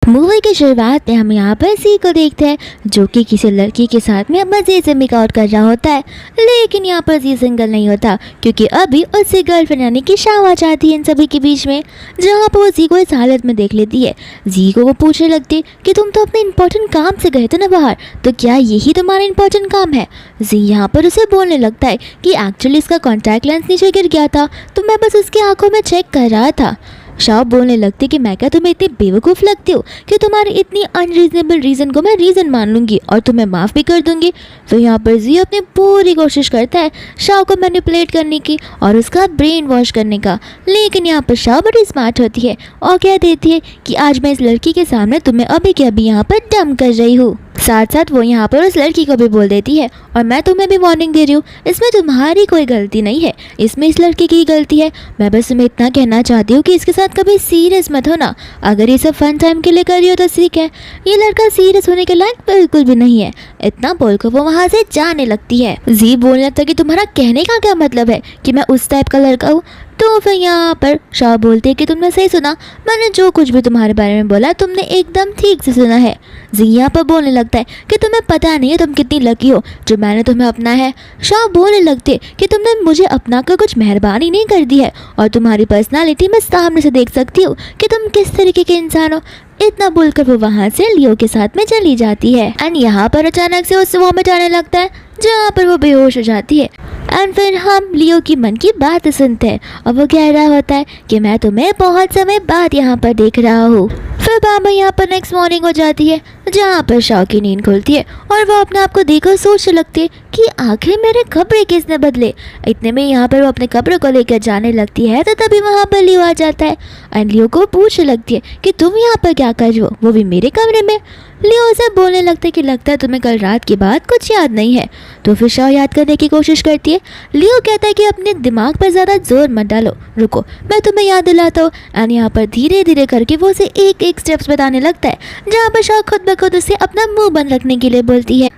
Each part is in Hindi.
मूवी की शुरुआत में हम यहाँ पर सी को देखते हैं जो कि किसी लड़की के साथ में मजे से मेकआउट कर रहा होता है। लेकिन यहाँ पर जी सिंगल नहीं होता क्योंकि अभी उससे गर्लफ्रेंड यानी कि शाव आ जाती है इन सभी के बीच में, जहाँ पर वो जी को इस हालत में देख लेती है। जी को वो पूछने लगती कि तुम तो अपने इंपॉर्टेंट काम से गए थे ना बाहर, तो क्या यही तुम्हारा इंपॉर्टेंट काम है। जी यहाँ पर उसे बोलने लगता है कि एक्चुअली इसका कॉन्टैक्ट लेंस नीचे गिर गया था तो मैं बस उसकी आंखों में चेक कर रहा था। शाव बोलने लगती कि मैं क्या तुम्हें इतनी बेवकूफ़ लगती हूँ कि तुम्हारी इतनी अनरीजनेबल रीज़न को मैं रीज़न मान लूँगी और तुम्हें माफ़ भी कर दूँगी। तो यहाँ पर जी अपनी पूरी कोशिश करता है शाव को मैनिपुलेट करने की और उसका ब्रेन वॉश करने का। लेकिन यहाँ पर शाव बड़ी स्मार्ट होती है और कह देती है कि आज मैं इस लड़की के सामने तुम्हें अभी के अभी यहाँ पर डम कर रही हूँ। साथ साथ वो यहाँ पर उस लड़की को भी बोल देती है और मैं तुम्हें भी वार्निंग दे रही हूँ, इसमें तुम्हारी कोई गलती नहीं है, इसमें इस लड़की की गलती है। मैं बस तुम्हें इतना कहना चाहती हूँ कि इसके साथ कभी सीरियस मत होना। अगर ये सब फन टाइम के लिए कर रही हो तो ठीक है, ये लड़का सीरियस होने के लायक बिल्कुल भी नहीं है। इतना बोलकर वो वहाँ से जाने लगती है। जी बोलने लगता कि तुम्हारा कहने का क्या मतलब है कि मैं उस टाइप का लड़का हूँ। तो फिर यहाँ पर शाह बोलते हैं कि तुमने सही सुना, मैंने जो कुछ भी तुम्हारे बारे में बोला तुमने एकदम ठीक से सुना है। जी यहाँ पर बोलने लगता है कि तुम्हें पता नहीं है तुम कितनी लकी हो जो मैंने तुम्हें अपना है। शाह बोलने लगते कि तुमने मुझे अपना कर कुछ मेहरबानी नहीं कर दी है और तुम्हारी पर्सनालिटी मैं सामने से देख सकती हूँ कि तुम किस तरीके के इंसान हो। इतना बोलकर वो वहाँ से लियो के साथ में चली जाती है एंड यहाँ पर अचानक से उससे वॉमिट आने लगता है जहाँ पर वो बेहोश हो जाती है। एंड फिर हम लियो की मन की बात सुनते हैं और वो कह रहा होता है कि मैं तुम्हें बहुत समय बाद यहाँ पर देख रहा हूँ। फिर बाबा यहाँ पर नेक्स्ट मॉर्निंग हो जाती है जहाँ पर शाह की नींद खुलती है और वो अपने आप को देखकर सोचने लगती है कि आखिर मेरे कपड़े किसने बदले। इतने में यहाँ पर वो अपने कपड़े को लेकर जाने लगती है तो तभी वहाँ पर लियो आ जाता है एंड लियो को पूछने लगती है कि तुम यहाँ पर क्या कर रही हो, वो भी मेरे कमरे में। लियो उसे बोलने लगता है कि लगता है तुम्हें कल रात की बात कुछ याद नहीं है। तो फिर शाह याद करने की कोशिश करती है। लियो कहता है कि अपने दिमाग पर ज़्यादा जोर मत डालो, रुको मैं तुम्हें याद दिलाता हूँ। एंड यहाँ पर धीरे धीरे करके वो उसे एक एक स्टेप्स बताने लगता है जहाँ पर शाह खुद ब खुद उसे अपना मुंह बंद रखने के लिए बोलती है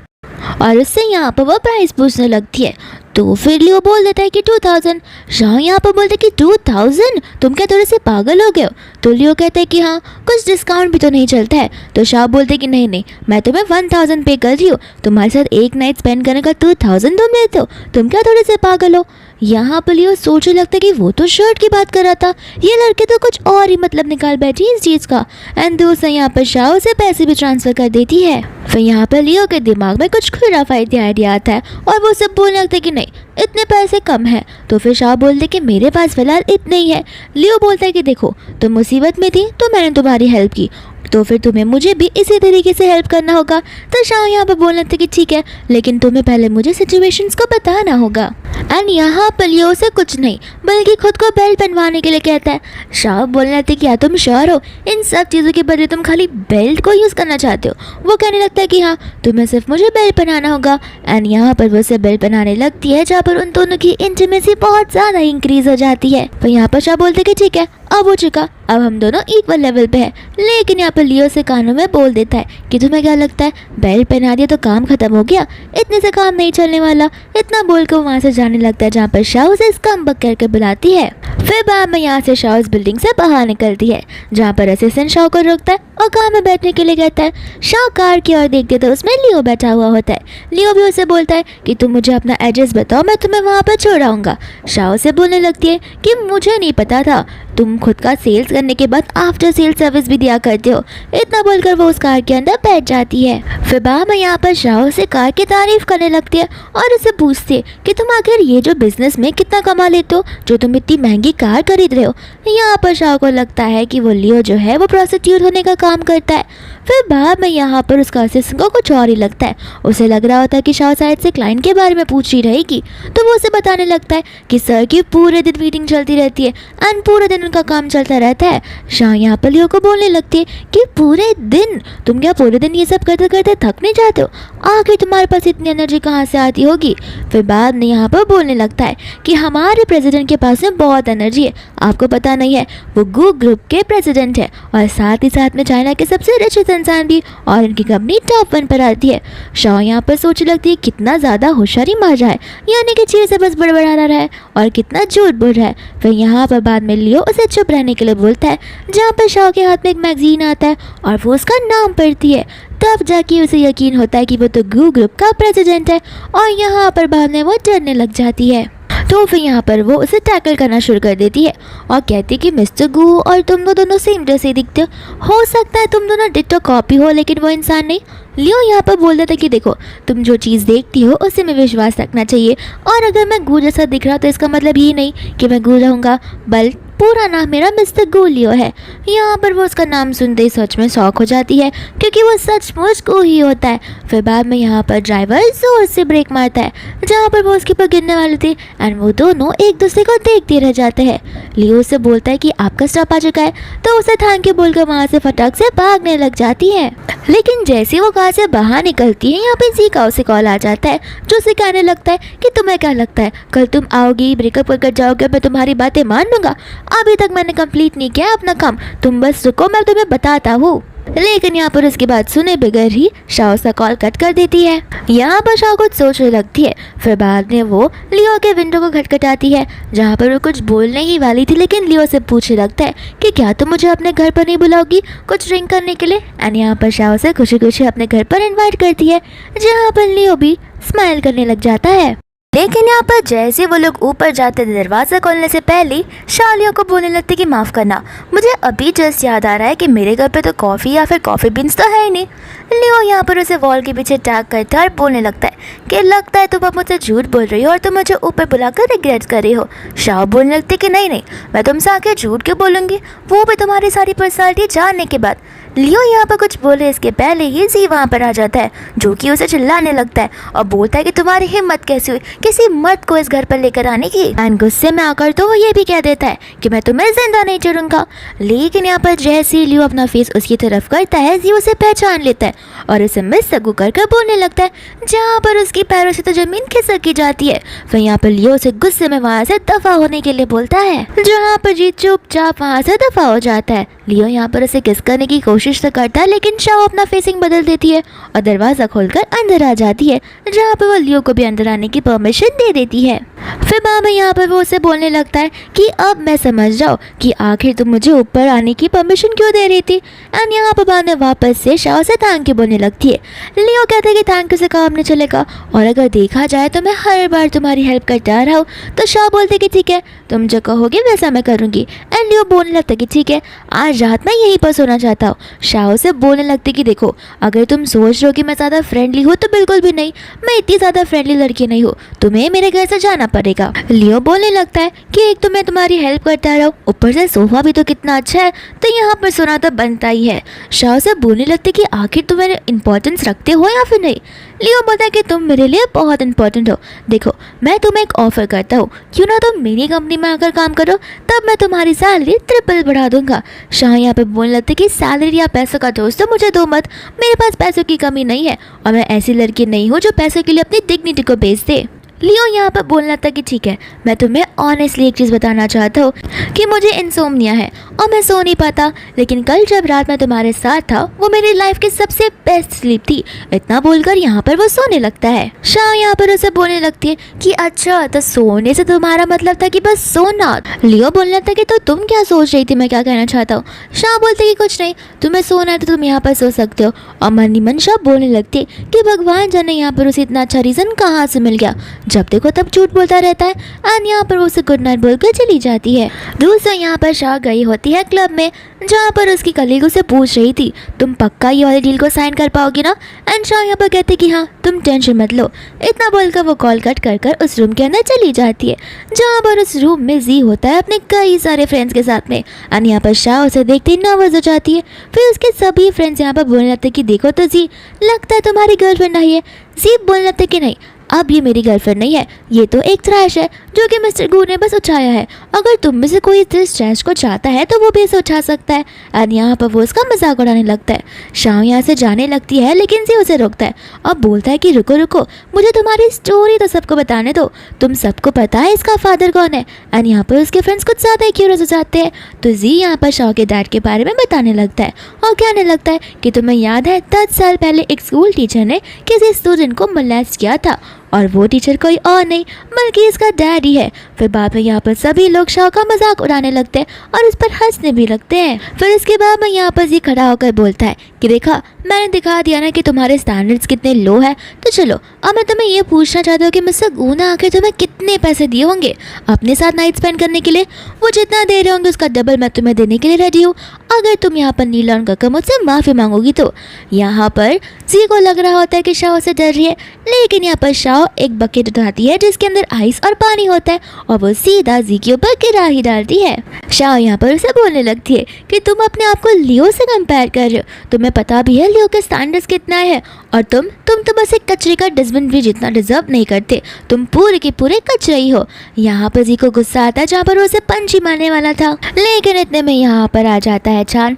और उससे यहाँ पर वो प्राइस पूछने लगती है। तो फिर लियो बोल देता है कि 2000। शाह यहाँ पर बोलते कि 2000, तुम क्या थोड़े से पागल हो गए हो। तो लियो कहता है कि हाँ कुछ डिस्काउंट भी तो नहीं चलता है। तो शाह बोलते कि नहीं मैं तुम्हें 1000 पे कर रही हूँ, तुम्हारे साथ एक नाइट स्पेंड करने का 2000 तुम लेते हो, तुम क्या थोड़े से पागल हो। यहाँ पर लियो सोचने लगता है कि वो तो शर्ट की बात कर रहा था, ये लड़के तो कुछ और ही मतलब निकाल बैठी इस चीज़ का। एंड दूसरा यहाँ पर शाह उसे पैसे भी ट्रांसफ़र कर देती है। फिर यहाँ पर लियो के दिमाग में कुछ खुराफाती आइडिया आता है और वो सब बोलने लगता है कि नहीं इतने पैसे कम है। तो फिर शाह बोलते कि मेरे पास फिलहाल इतने ही है। लियो बोलता है कि देखो तुम मुसीबत में थी तो मैंने तुम्हारी हेल्प की, तो फिर तुम्हें मुझे भी इसी तरीके से हेल्प करना होगा। तो शाह यहाँ पर बोलने लगता कि ठीक है लेकिन तुम्हें पहले मुझे सिचुएशंस को बताना होगा। एंड यहाँ पर लियो से कुछ नहीं बल्कि खुद को बेल्ट पहनवाने के लिए कहता है। शाह बोलने लगता है कि क्या तुम श्योर हो, इन सब चीज़ों के बदले तुम खाली बेल्ट को यूज़ करना चाहते हो। वो कहने लगता है कि हाँ तुम्हें सिर्फ मुझे बेल्ट पहनाना होगा। एंड यहाँ पर वो उसे बेल्ट पहनाने लगती है जहाँ पर उन दोनों की इंटीमेसी बहुत ज़्यादा इंक्रीज हो जाती है। तो यहाँ पर शाह बोलते कि ठीक है अब हो चुका, अब हम दोनों इक्वल लेवल पे हैं। लेकिन यहाँ पर लियो से कानों में बोल देता है कि तुम्हें क्या लगता है बेल्ट पहना दिया तो काम खत्म हो गया, इतने से काम नहीं चलने वाला। इतना बोल कर वहाँ से जाने लगता है जहाँ पर शाह उसे स्कम बक करके बुलाती है। फिर बाद में यहाँ से शाह उस बिल्डिंग से बाहर निकलती है जहाँ पर असिस्टेंट शाह को रोकता है और कार में बैठने के लिए कहता है। शाह कार की ओर देखते तो उसमें लियो बैठा हुआ होता है। लियो भी उसे बोलता है कि तुम मुझे अपना एड्रेस बताओ, मैं तुम्हें वहाँ पर छोड़ आऊँगा। शाह उसे बोलने लगती है कि मुझे नहीं पता था तुम खुद का सेल्स करने के बाद आफ्टर सेल सर्विस भी दिया करते हो। इतना बोलकर वो उस कार के अंदर बैठ जाती है। फिर बाद में यहाँ पर शाह उसे कार की तारीफ करने लगती है और उसे पूछती है कि तुम आखिर ये जो बिजनेस में कितना कमा लेते हो जो तुम इतनी महंगी कार खरीद रहे हो। यहाँ पर शाह को लगता है कि वो लियो जो है वो प्रोस्टिट्यूट होने का काम करता है। फिर बाद में यहाँ पर उसका असिस्टेंट को कुछ और ही लगता है। उसे लग रहा होता है कि शाह शायद से क्लाइंट के बारे में पूछ रही रहेगी। तो वो उसे बताने लगता है कि सर की पूरे दिन मीटिंग चलती रहती है एंड पूरे दिन उनका काम चलता रहता है। शाह यहाँ पर लियो को बोलने लगती है कि पूरे दिन, तुम क्या पूरे दिन ये सब करते करते थक नहीं जाते हो, आखिर तुम्हारे पास इतनी एनर्जी कहाँ से आती होगी। फिर बाद में यहाँ पर बोलने लगता है कि हमारे प्रेसिडेंट के पास में बहुत एनर्जी है, आपको पता नहीं है वो गू ग्रुप के प्रेसिडेंट है और साथ ही साथ में चाइना के सबसे रिच इंसान भी और इनकी कंपनी टॉप 1 पर आती है। शाह यहाँ पर सोचने लगती है कितना ज़्यादा होशियारी मार रहा है, यानी कि चीज़ें बस बड़बड़ा रहा है और कितना झूठ बोल रहा है। फिर यहाँ पर बाद में लियो उसे चुप रहने के लिए बोलता है, जहाँ पर शाओ के हाथ में एक मैगजीन आता है और वो उसका नाम पढ़ती है। तब जाके उसे यकीन होता है कि वो तो गू ग्रुप का प्रेसिडेंट है और यहाँ पर बाद में वो डरने लग जाती है। तो फिर यहाँ पर वो उसे टैकल करना शुरू कर देती है और कहती है कि मिस्टर गू और तुम दोनों सेम जैसे दिखते हो सकता है तुम दोनों डिट्टो कॉपी हो लेकिन वो इंसान नहीं। लियो यहाँ पर बोल देता कि देखो तुम जो चीज़ देखती हो उसे में विश्वास रखना चाहिए और अगर मैं गू जैसा दिख रहा तो इसका मतलब ये नहीं कि मैं गू रहूँगा, बल्कि पूरा नाम मेरा मिस्टर गू लियो है। यहाँ पर वो उसका नाम सुनते ही सच में शॉक हो जाती है क्योंकि वो सचमुच गू ही होता है। फिर बाद में यहाँ पर ड्राइवर जोर से ब्रेक मारता है जहाँ पर वो उसके ऊपर गिरने वाले थे एंड वो दोनों एक दूसरे को देखते रह जाते हैं। लियो उसे बोलता है कि आपका स्टॉप आ चुका है तो उसे थैंक यू बोलकर वहाँ से फटाक से भागने लग जाती है। लेकिन जैसे वो कार से बाहर निकलती है यहाँ पे जी का उसे कॉल आ जाता है जो उसे कहने लगता है कि तुम्हें क्या लगता है कल तुम आओगी ब्रेकअप कर जाओगे, मैं तुम्हारी बातें मान लूंगा। अभी तक मैंने कंप्लीट नहीं किया अपना काम, तुम बस रुको मैं तुम्हें बताता हूँ। लेकिन यहाँ पर उसकी बात सुने बगैर ही शाओ सा कॉल कट कर देती है। यहाँ पर शाओ कुछ सोचने लगती है। फिर बाद में वो लियो के विंडो को खटखटाती है जहाँ पर वो कुछ बोलने ही वाली थी लेकिन लियो से पूछने लगता है कि क्या तुम मुझे अपने घर पर नहीं बुलाओगी कुछ ड्रिंक करने के लिए। एंड यहाँ पर शाओ से खुशी खुशी अपने घर पर इन्वाइट करती है जहाँ पर लियो भी स्माइल करने लग जाता है। लेकिन यहाँ पर जैसे वो लोग ऊपर जाते थे दरवाज़ा खोलने से पहले शाओ लियो को बोलने लगती कि माफ़ करना, मुझे अभी जस्ट याद आ रहा है कि मेरे घर पे तो कॉफ़ी या फिर कॉफ़ी बीन्स तो है ही नहीं। लियो यहाँ पर उसे वॉल के पीछे टैग करता है और बोलने लगता है कि लगता है तुम अब मुझसे झूठ बोल रही हो और तुम मुझे ऊपर बुलाकर रिग्रेट कर रही हो। शाओ बोलने लगती कि नहीं नहीं, मैं तुमसे आके झूठ क्यों बोलूँगी, वो भी तुम्हारी सारी पर्सनालिटी जानने के बाद। लियो यहाँ पर कुछ बोले इसके पहले ही जी वहाँ पर आ जाता है जो कि उसे चिल्लाने लगता है और बोलता है कि तुम्हारी हिम्मत कैसी हुई किसी मर्द को इस घर पर लेकर आने की। एंड गुस्से में आकर तो वो ये भी कह देता है कि मैं तुम्हें जिंदा नहीं छोड़ूंगा। लेकिन यहाँ पर जैसे ही लियो अपना फेस उसकी तरफ करता है जी उसे पहचान लेता है और उसे मिस सगू कर बोलने लगता है जहाँ पर उसकी पैरों से तो जमीन खिसकी जाती है। फिर यहाँ पर लियो उसे गुस्से में वहाँ से दफा होने के लिए बोलता है जहाँ पर जी चुपचाप वहाँ से दफा हो जाता है। लियो यहाँ पर उसे किस करने की कोशिश तो करता है लेकिन शाओ अपना फेसिंग बदल देती है और दरवाज़ा खोलकर अंदर आ जाती है जहाँ पर वो लियो को भी अंदर आने की परमिशन दे देती है। फिर बाद में यहाँ पर वो उसे बोलने लगता है कि अब मैं समझ जाऊँ कि आखिर तुम मुझे ऊपर आने की परमिशन क्यों दे रही थी। एंड यहाँ पर बाद में वापस से शाओ से थैंक यू बोलने लगती है। लियो कहता है कि थैंक यू से काम नहीं चलेगा और अगर देखा जाए तो मैं हर बार तुम्हारी हेल्प करता रहा हूँ। तो शाओ बोलते कि ठीक है तुम जो कहोगे वैसा मैं करूँगी। एंड लियो बोलने लगता है कि ठीक है आज रात मैं यहीं पर सोना चाहता हूँ। शाओ से बोलने लगती कि देखो अगर तुम सोच रहे हो कि मैं ज़्यादा फ्रेंडली हूँ तो बिल्कुल भी नहीं, मैं इतनी ज़्यादा फ्रेंडली लड़की नहीं हूँ, तुम्हें मेरे घर से जाना पड़ेगा। लियो बोलने लगता है कि एक तो मैं तुम्हारी हेल्प करता रहा हूँ ऊपर से सोफा भी तो कितना अच्छा है तो यहाँ पर सोना तो बनता ही है। शाओ से बोलने लगते कि आखिर तुम मेरे इंपॉर्टेंस रखते हो या फिर नहीं। लियो बोलता है कि तुम मेरे लिए बहुत इंपॉर्टेंट हो, देखो मैं तुम्हें एक ऑफर करता हूँ, क्यों ना तुम मेरी कंपनी में आकर काम करो तब मैं तुम्हारी सैलरी ट्रिपल बढ़ा दूंगा। शाह यहाँ पे बोलने लगते कि सैलरी या पैसों का दोस्त तो मुझे दो मत, मेरे पास पैसों की कमी नहीं है और मैं ऐसी लड़की नहीं हूँ जो पैसों के लिए अपनी डिग्निटी को बेच दे। लियो यहाँ पर बोलना था कि ठीक है मैं तुम्हें ऑनेस्टली एक चीज़ बताना चाहता हूँ कि मुझे इंसोम्निया है और मैं सो नहीं पाता, लेकिन कल जब रात में तुम्हारे साथ था वो मेरी लाइफ की सबसे बेस्ट स्लीप थी। इतना बोलकर यहाँ पर वो सोने लगता है। शाह यहाँ पर उसे बोलने लगती है कि अच्छा तो सोने से तुम्हारा मतलब था कि बस सोना। लियो बोलना था कि तो तुम क्या सोच रही थी मैं क्या कहना चाहता हूँ। शाह बोलते कि कुछ नहीं, तुम्हें सोना है तो तुम यहाँ पर सो सकते हो। और मन ही मन शाह बोलने लगती कि भगवान जाने यहाँ पर उसे इतना अच्छा रीज़न कहाँ से मिल गया, जब देखो तब झूठ बोलता रहता है। एंड यहाँ पर उसे गुड नाइट बोलकर चली जाती है। दूसरा यहाँ पर शाह गई होती है क्लब में जहाँ पर उसकी कलीग उसे पूछ रही थी तुम पक्का ये वाली डील को साइन कर पाओगी ना। एंड शाह यहाँ पर कहते कि हाँ तुम टेंशन मत लो। इतना बोलकर वो कॉल कट कर उस रूम के अंदर चली जाती है जहाँ पर उस रूम में जी होता है अपने कई सारे फ्रेंड्स के साथ में। एंड यहाँ पर शाह उसे देखते ही नर्वस हो जाती है। फिर उसके सभी फ्रेंड्स यहाँ पर बोलने लगते कि देखो तो जी लगता है तुम्हारी गर्लफ्रेंड आई है। जी बोलने लगते कि नहीं अब ये मेरी गर्लफ्रेंड नहीं है, ये तो एक ट्रैश है जो कि मिस्टर गू ने बस उठाया है। अगर तुम में से कोई इस ट्रैश को चाहता है तो वो भी इसे उठा सकता है। एंड यहाँ पर वो उसका मजाक उड़ाने लगता है। शाम यहाँ से जाने लगती है लेकिन जी उसे रोकता है और बोलता है कि रुको रुको मुझे तुम्हारी स्टोरी तो सबको बताने दो, तुम सबको पता है इसका फादर कौन है। एंड यहाँ पर उसके फ्रेंड्स कुछ ज़्यादा ही क्यूरियस हो जाते हैं। तो जी यहाँ पर शाह के डैड के बारे में बताने लगता है और कहने लगता है कि तुम्हें याद है 10 साल पहले एक स्कूल टीचर ने किसी स्टूडेंट को मोलेस्ट किया था और वो टीचर कोई और नहीं बल्कि इसका डैडी है। फिर बाद में यहाँ पर सभी लोग शाओ का मजाक उड़ाने लगते हैं और उस पर हंसने भी लगते हैं। फिर इसके बाद में यहाँ पर जी खड़ा होकर बोलता है कि देखा, मैंने दिखा दिया ना कि तुम्हारे स्टैंडर्ड्स कितने लो है। तो चलो अब मैं तुम्हें ये पूछना चाहता हूँ कि मुझसे गुना आके तुम्हें कितने पैसे दिए होंगे अपने साथ नाइट स्पेंड करने के लिए। वो जितना दे रहे होंगे उसका डबल मैं तुम्हें देने के लिए रेडी हूँ, अगर तुम यहाँ पर नीला और कक्का मुझसे माफ़ी मांगोगी तो। यहाँ पर जी को लग रहा होता है कि शाओ से डर रही है, लेकिन यहाँ पर शाओ एक बकेट उठाती है जिसके अंदर आइस और पानी होता है और वो सीधा जी के ऊपर गिरा ही डालती है। शाओ यहाँ पर उसे बोलने लगती है कि तुम अपने आप को लियो से कंपेयर कर रहे हो, तुम्हें पता भी है लियो के स्टैंडर्ड्स कितना है, और तुम तो बस एक कचरे का डस्टबिन भी जितना डिजर्व नहीं करते, तुम पूरे के पूरे कचरे ही हो। यहाँ पर जी को गुस्सा आता है जहाँ पर उसे पंच ही मारने वाला था, लेकिन इतने में यहाँ पर आ जाता है चान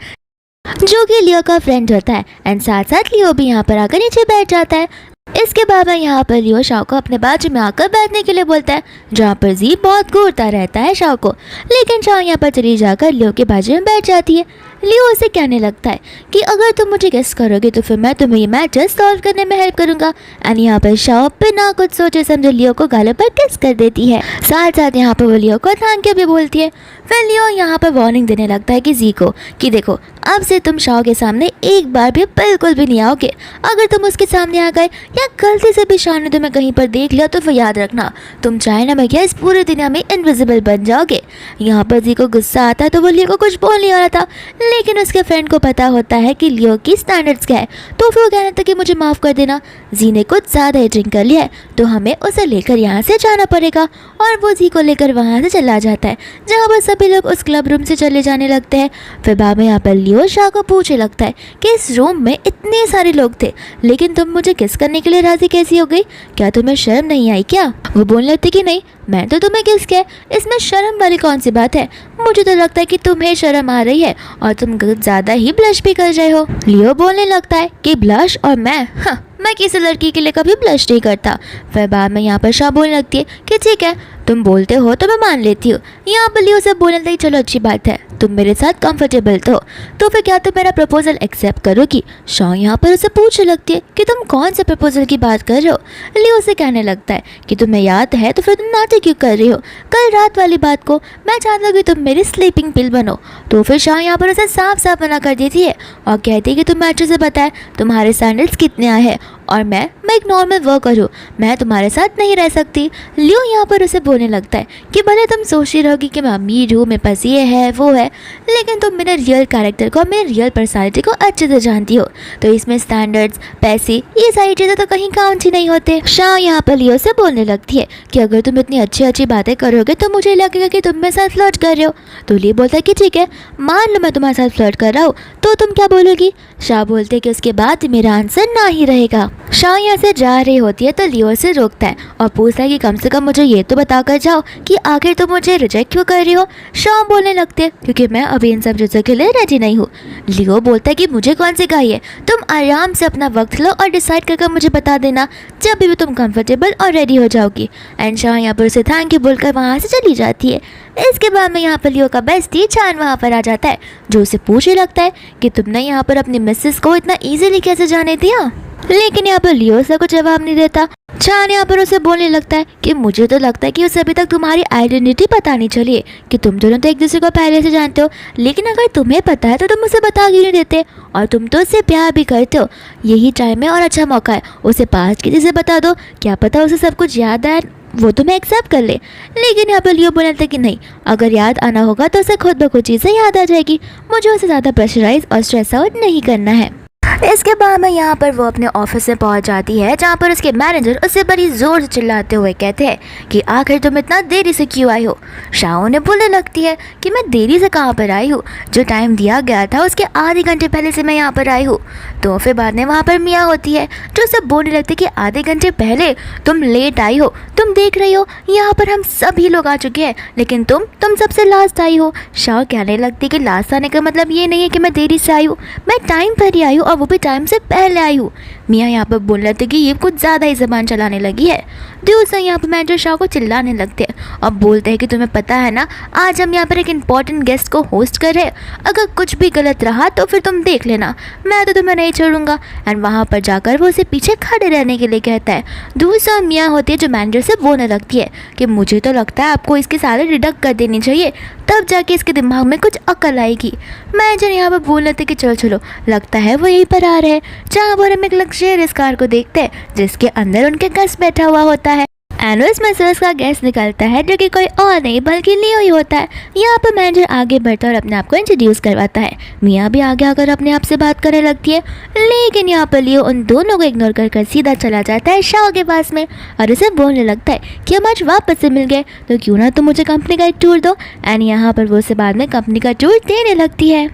जो कि लियो का फ्रेंड होता है एंड साथ साथ लियो भी यहाँ पर आकर नीचे बैठ जाता है। इसके बाद यहाँ पर लियो शाओ को अपने बाजू में आकर बैठने के लिए बोलता है, जहाँ पर जी बहुत घूरता रहता है शाओ को, लेकिन शाओ यहाँ पर चली जाकर लियो के बाजू में बैठ जाती है। लियो उसे कहने लगता है कि अगर तुम मुझे गेस करोगे तो फिर मैं तुम्हें ये मैच सॉल्व करने में हेल्प करूंगा। एंड यहाँ पर शाओ बिना कुछ सोचे समझे लियो को गालों पर किस कर देती है, साथ साथ यहाँ पर वो लियो को थैंक यू भी बोलती है। फिर लियो यहाँ पर वार्निंग देने लगता है कि जी को कि देखो, अब से तुम शाओ के सामने एक बार भी बिल्कुल भी नहीं आओगे, अगर तुम उसके सामने आ गए या गलती से भी शाओ ने तुम्हें कहीं पर देख लिया तो फिर याद रखना तुम चाहे ना मैं क्या इस पूरी दुनिया में इनविजिबल बन जाओगे। यहाँ पर जी को गुस्सा आता है तो वो लियो को कुछ बोल नहीं आ रहा था, लेकिन उसके फ्रेंड को पता होता है कि लियो की स्टैंडर्ड्स क्या है, तो फिर वो कहना था कि मुझे माफ़ कर देना, जी ने कुछ ज़्यादा ही ड्रिंक कर लिया है तो हमें उसे लेकर यहाँ से जाना पड़ेगा। और वो जी को लेकर वहाँ से चला जाता है, जहाँ पर सभी लोग उस क्लब रूम से चले जाने लगते हैं। फिर बाद में यहाँ पर लियो शाओ को पूछने लगता है कि इस रूम में इतने सारे लोग थे लेकिन तुम मुझे किस करने के लिए राजी कैसी हो गई, क्या तुम्हें शर्म नहीं आई क्या? वो बोलने लगती कि नहीं, मैं तो तुम्हें किस किया, इसमें शर्म वाली कौन सी बात है, मुझे तो लगता है कि तुम्हें शर्म आ रही है और तुम ज़्यादा ही ब्लश भी कर रहे हो। लियो बोलने लगता है कि ब्लश और मैं किसी लड़की के लिए कभी ब्लश नहीं करता। फिर बाद में यहाँ पर शाह बोलने लगती है कि ठीक है तुम बोलते हो तो मैं मान लेती हूँ। यहाँ पर लियो से बोलने लगती चलो अच्छी बात है, तुम मेरे साथ कंफर्टेबल तो फिर क्या तुम मेरा प्रपोजल एक्सेप्ट करोगी? शाह यहाँ पर उसे पूछने लगती है कि तुम कौन से प्रपोजल की बात कर रहे हो? लियो से कहने लगता है कि तुम्हें याद है तो फिर तुम नाटक क्यों कर रही हो, कल रात वाली बात को मैं चाहता हूँ कि तुम मेरी स्लीपिंग पिल बनो। तो फिर शाह यहाँ पर उसे साफ साफ मना कर देती है और कहती है कि तुम अच्छे से बताए तुम्हारे सैंडल्स कितने आए हैं और मैं एक नॉर्मल वर्कर हूँ, मैं तुम्हारे साथ नहीं रह सकती। लियो यहाँ पर उसे बोलने लगता है कि भले तुम सोच रही रहोगी कि मैं अमीर हूँ, मेरे पास ये है वो है, लेकिन तुम मेरे रियल कैरेक्टर को, मेरी रियल पर्सनालिटी को अच्छे से जानती हो, तो इसमें स्टैंडर्ड्स, पैसे, ये सारी चीज़ें तो कहीं काउंट ही नहीं होते। शाह यहाँ पर लियो से बोलने लगती है कि अगर तुम इतनी अच्छी अच्छी बातें करोगे तो मुझे लगेगा कि तुम मेरे साथ फ्लर्ट कर रहे हो। तो लियो बोलता है कि ठीक है मान लो मैं तुम्हारे साथ फ्लर्ट कर रहा हूँ तो तुम क्या बोलोगी? शाह बोलते हैं कि उसके बाद मेरा आंसर ना ही रहेगा। शाह यहाँ से जा रही होती है तो लियो से रोकता है और पूछता है कि कम से कम मुझे ये तो बता कर जाओ कि आखिर तुम मुझे रिजेक्ट क्यों कर रही हो? शाह बोलने लगते हैं क्योंकि मैं अभी इन सब चीज़ों के लिए रेडी नहीं हूँ। लियो बोलता है कि मुझे कौन सी चाहिए, तुम आराम से अपना वक्त लो और डिसाइड करके मुझे बता देना जब भी तुम कंफर्टेबल और रेडी हो जाओगी। एंड शाह यहाँ पर उसे थैंक यू बोलकर वहाँ से चली जाती है। इसके बाद में यहाँ पर लियो का बेस्टी चान वहाँ पर आ जाता है जो उसे पूछने लगता है कि तुमने यहाँ पर अपनी मिसेस को इतना इजीली कैसे जाने दिया, लेकिन यहाँ पर लियो से कुछ जवाब नहीं देता। चान यहाँ पर उसे बोलने लगता है कि मुझे तो लगता है कि उसे अभी तक तुम्हारी आइडेंटिटी पता नहीं चली है कि तुम दोनों तो एक दूसरे को पहले से जानते हो, लेकिन अगर तुम्हें पता है तो तुम उसे बता क्यों नहीं देते, और तुम तो उससे प्यार भी करते हो। यही टाइम है और अच्छा मौका है, उसे पास्ट की चीज़ें बता दो, क्या पता उसे सब कुछ याद आए, वो तुम्हें एक्सेप्ट कर ले। लेकिन यहाँ पर लियो बोलता है कि नहीं, अगर याद आना होगा तो उसे खुद ब खुद चीज़ें याद आ जाएगी, मुझे उसे ज़्यादा प्रेशराइज और स्ट्रेस आउट नहीं करना है। इसके बाद में यहाँ पर वो अपने ऑफिस में पहुँच जाती है जहाँ पर उसके मैनेजर उससे बड़ी ज़ोर से चिल्लाते हुए कहते हैं कि आखिर तुम इतना देरी से क्यों आई हो? शाह ने बोलने लगती है कि मैं देरी से कहाँ पर आई हूँ, जो टाइम दिया गया था उसके आधे घंटे पहले से मैं यहाँ पर आई हूँ। तो फिर बाद में वहाँ पर मिया होती है जो उसे बोलने लगती है कि आधे घंटे पहले तुम लेट आई हो, तुम देख रही हो यहाँ पर हम सभी लोग आ चुके हैं लेकिन तुम सबसे लास्ट आई हो। शाह कहने लगती है कि लास्ट आने का मतलब ये नहीं है कि मैं देरी से आई हूँ, मैं टाइम पर ही आई हूँ और वो भी टाइम से पहले आई हूँ। मियाँ यहाँ पर बोल रहे थे कि ये कुछ ज़्यादा ही ज़बान चलाने लगी है। दूसरा यहाँ पर मैनेजर शाह को चिल्लाने लगते हैं और बोलते हैं कि तुम्हें पता है ना, आज हम यहाँ पर एक इम्पॉर्टेंट गेस्ट को होस्ट कर रहे हैं, अगर कुछ भी गलत रहा तो फिर तुम देख लेना, मैं तो तुम्हें नहीं छोड़ूंगा। एंड वहाँ पर जाकर वो उसे पीछे खड़े रहने के लिए कहता है। दूसरा मियाँ होती है जो मैनेजर से बोलने लगती है कि मुझे तो लगता है आपको इसकी सैलरी डिडक्ट कर देनी चाहिए, तब जाके इसके दिमाग में कुछ अकल आएगी। मैनेजर यहाँ पर बोल रहे थे कि चलो चलो, लगता है वो यहीं पर आ रहे हैं। जहाँ पर हम एक लग्जरियस कार को देखते हैं जिसके अंदर उनके गेस्ट बैठा हुआ होता है। एनुअस मसल्स का गेस्ट निकलता है जो कि कोई और नहीं बल्कि लियो ही होता है। यहाँ पर मैनेजर आगे बढ़ता है और अपने आप को इंट्रोड्यूस करवाता है। मियाँ भी आगे आकर अपने आप से बात करने लगती है, लेकिन यहाँ पर लियो उन दोनों को इग्नोर कर सीधा चला जाता है शाह के पास में और उसे बोलने लगता है कि हम आज वापस से मिल गए तो क्यों ना तुम मुझे कंपनी का एक टूर दो। एंड यहाँ पर वो उसे बाद में कंपनी का टूर देने लगती है।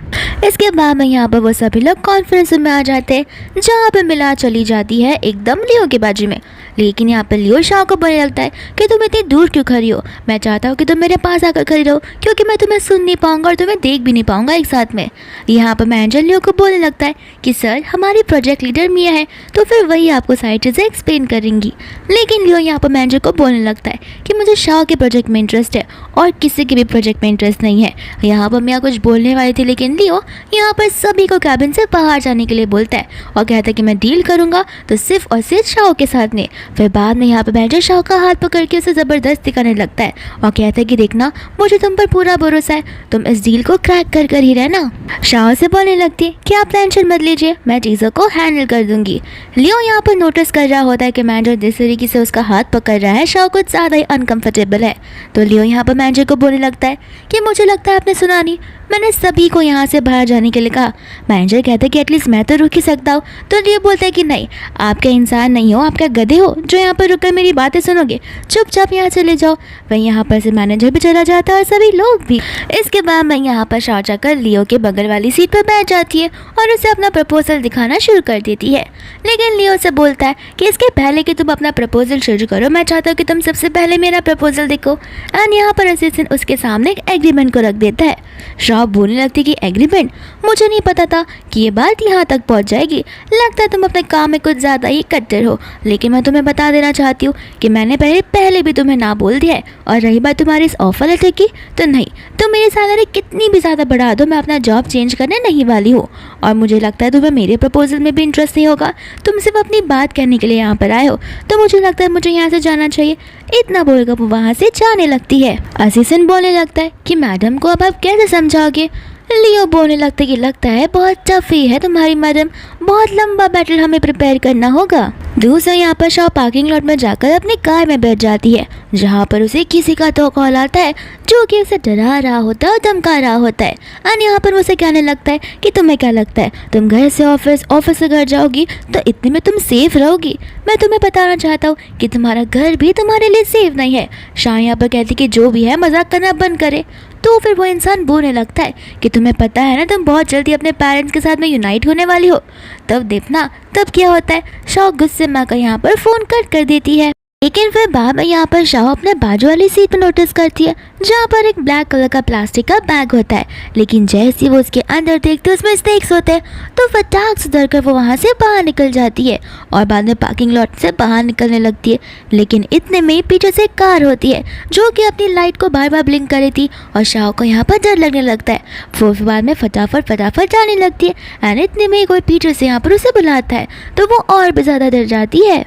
इसके बाद में यहाँ पर वो सभी लोग कॉन्फ्रेंस में आ जाते हैं जहाँ पर मिला चली जाती है एकदम लियो के बाजू में। लेकिन यहाँ पर लियो शाह को बोलने लगता है कि तुम इतनी दूर क्यों खड़ी हो, मैं चाहता हूँ कि तुम मेरे पास आकर खड़ी रहो क्योंकि मैं तुम्हें सुन नहीं पाऊंगा और तुम्हें देख भी नहीं पाऊंगा एक साथ में। यहाँ पर मैनेजर लियो को बोलने लगता है कि सर हमारी प्रोजेक्ट लीडर मियाँ है तो फिर वही आपको सारी चीज़ें एक्सप्लेन करेंगी। लेकिन लियो यहाँ पर मैनेजर को बोलने लगता है कि मुझे शाह के प्रोजेक्ट में इंटरेस्ट है और किसी के भी प्रोजेक्ट में इंटरेस्ट नहीं है। यहाँ पर मियाँ कुछ बोलने वाली थी लेकिन लियो यहाँ पर सभी को कैबिन से बाहर जाने के लिए बोलता है और कहता है कि मैं डील करूँगा तो सिर्फ और सिर्फ शाह के साथ में। फिर बाद में यहाँ पर मैनेजर शाह का हाथ पकड़ के उसे ज़बरदस्ती करने लगता है और कहता है कि देखना मुझे तुम पर पूरा भरोसा है, तुम इस डील को क्रैक कर ही रहना। शाह से बोलने लगती है कि आप टेंशन मत लीजिए, मैं चीज़ों को हैंडल कर दूंगी। लियो यहाँ पर नोटिस कर रहा होता है कि मैनेजर जिस तरीके से उसका हाथ पकड़ रहा है शाह कुछ ज़्यादा ही अनकंफर्टेबल है। तो लियो यहाँ पर मैनेजर को बोलने लगता है कि मुझे लगता है आपने सुना नहीं, मैंने सभी को यहाँ से बाहर जाने के लिए कहा। मैनेजर कहता है कि एटलीस्ट मैं तो रुक ही सकता हूँ। तो लियो बोलता है कि नहीं, आप क्या इंसान नहीं हो, आप क्या गधे हो जो यहाँ पर रुककर मेरी बातें सुनोगे, चुपचाप यहाँ चले जाओ। वहीं यहाँ पर से मैनेजर भी चला जाता है और सभी लोग भी। इसके बाद मैं यहाँ पर शाह जाकर लियो के बगल वाली सीट पर बैठ जाती है और उसे अपना प्रपोजल दिखाना शुरू कर देती है। लेकिन लियो से बोलता है कि इसके पहले कि तुम अपना प्रपोजल शुरू करो, मैं चाहता हूँ कि तुम सबसे पहले मेरा प्रपोजल देखो। एंड यहाँ पर असिस्टेंट उसके सामने एक एग्रीमेंट को रख देता है। शाह बोलने लगती कि एग्रीमेंट, मुझे नहीं पता था कि ये बात यहाँ तक पहुँच जाएगी, लगता है तुम अपने काम में कुछ ज़्यादा ही कट्टर हो। लेकिन मैं तुम्हें बता देना चाहती हूँ कि मैंने पहले भी तुम्हें ना बोल दिया है। और रही बात तुम्हारी इस ऑफर लेटर की, तो नहीं, तुम मेरी सैलरी कितनी भी ज़्यादा बढ़ा दो, मैं अपना जॉब चेंज करने नहीं वाली हूँ। और मुझे लगता है तुम्हें मेरे प्रपोजल में भी इंटरेस्ट नहीं होगा, तुम सिर्फ अपनी बात कहने के लिए यहाँ पर आए हो, तो मुझे लगता है मुझे यहाँ से जाना चाहिए। इतना बोलकर वो वहाँ से जाने लगती है। असिस्टेंट बोलने लगता है कि मैडम को अब आप कैसे समझाओगे। लियो बोलने लगता है कि लगता है बहुत टफ ही है तुम्हारी मैडम, बहुत लंबा बैटल हमें प्रिपेयर करना होगा। दूसरा यहाँ पर शाह पार्किंग लॉट में जाकर अपनी कार में बैठ जाती है जहाँ पर उसे किसी का तो कॉल आता है जो कि उसे डरा रहा होता है और धमका रहा होता है। और यहाँ पर उसे कहने लगता है कि तुम्हें क्या लगता है तुम घर से ऑफिस, ऑफिस से घर जाओगी तो इतने में तुम सेफ रहोगी। मैं तुम्हें बताना चाहता हूँ कि तुम्हारा घर भी तुम्हारे लिए सेफ नहीं है। शाह यहाँ पर कहती कि जो भी है मजाक करना बंद करे। तो फिर वो इंसान बोलने लगता है कि तुम्हें पता है ना तुम बहुत जल्दी अपने पेरेंट्स के साथ में यूनाइट होने वाली हो, तब देखना तब क्या होता है। शाह गुस्से में आकर यहाँ पर फ़ोन कट कर देती है। लेकिन फिर बाद में यहाँ पर शाह अपने बाजू वाली सीट पर नोटिस करती है जहाँ पर एक ब्लैक कलर का प्लास्टिक का बैग होता है। लेकिन जैसे ही वो उसके अंदर देखती है उसमें स्नेक्स होते हैं तो फटाक से डरकर वो वहाँ से बाहर निकल जाती है और बाद में पार्किंग लॉट से बाहर निकलने लगती है। लेकिन इतने में पीछे से एक कार होती है जो कि अपनी लाइट को बार बार ब्लिंक कर रही थी और शाह को यहाँ पर डर लगने लगता है। वो फिर बाद में फटाफट जाने लगती है एंड इतने में कोई पीछे से यहाँ पर उसे बुलाता है तो वो और भी ज़्यादा डर जाती है।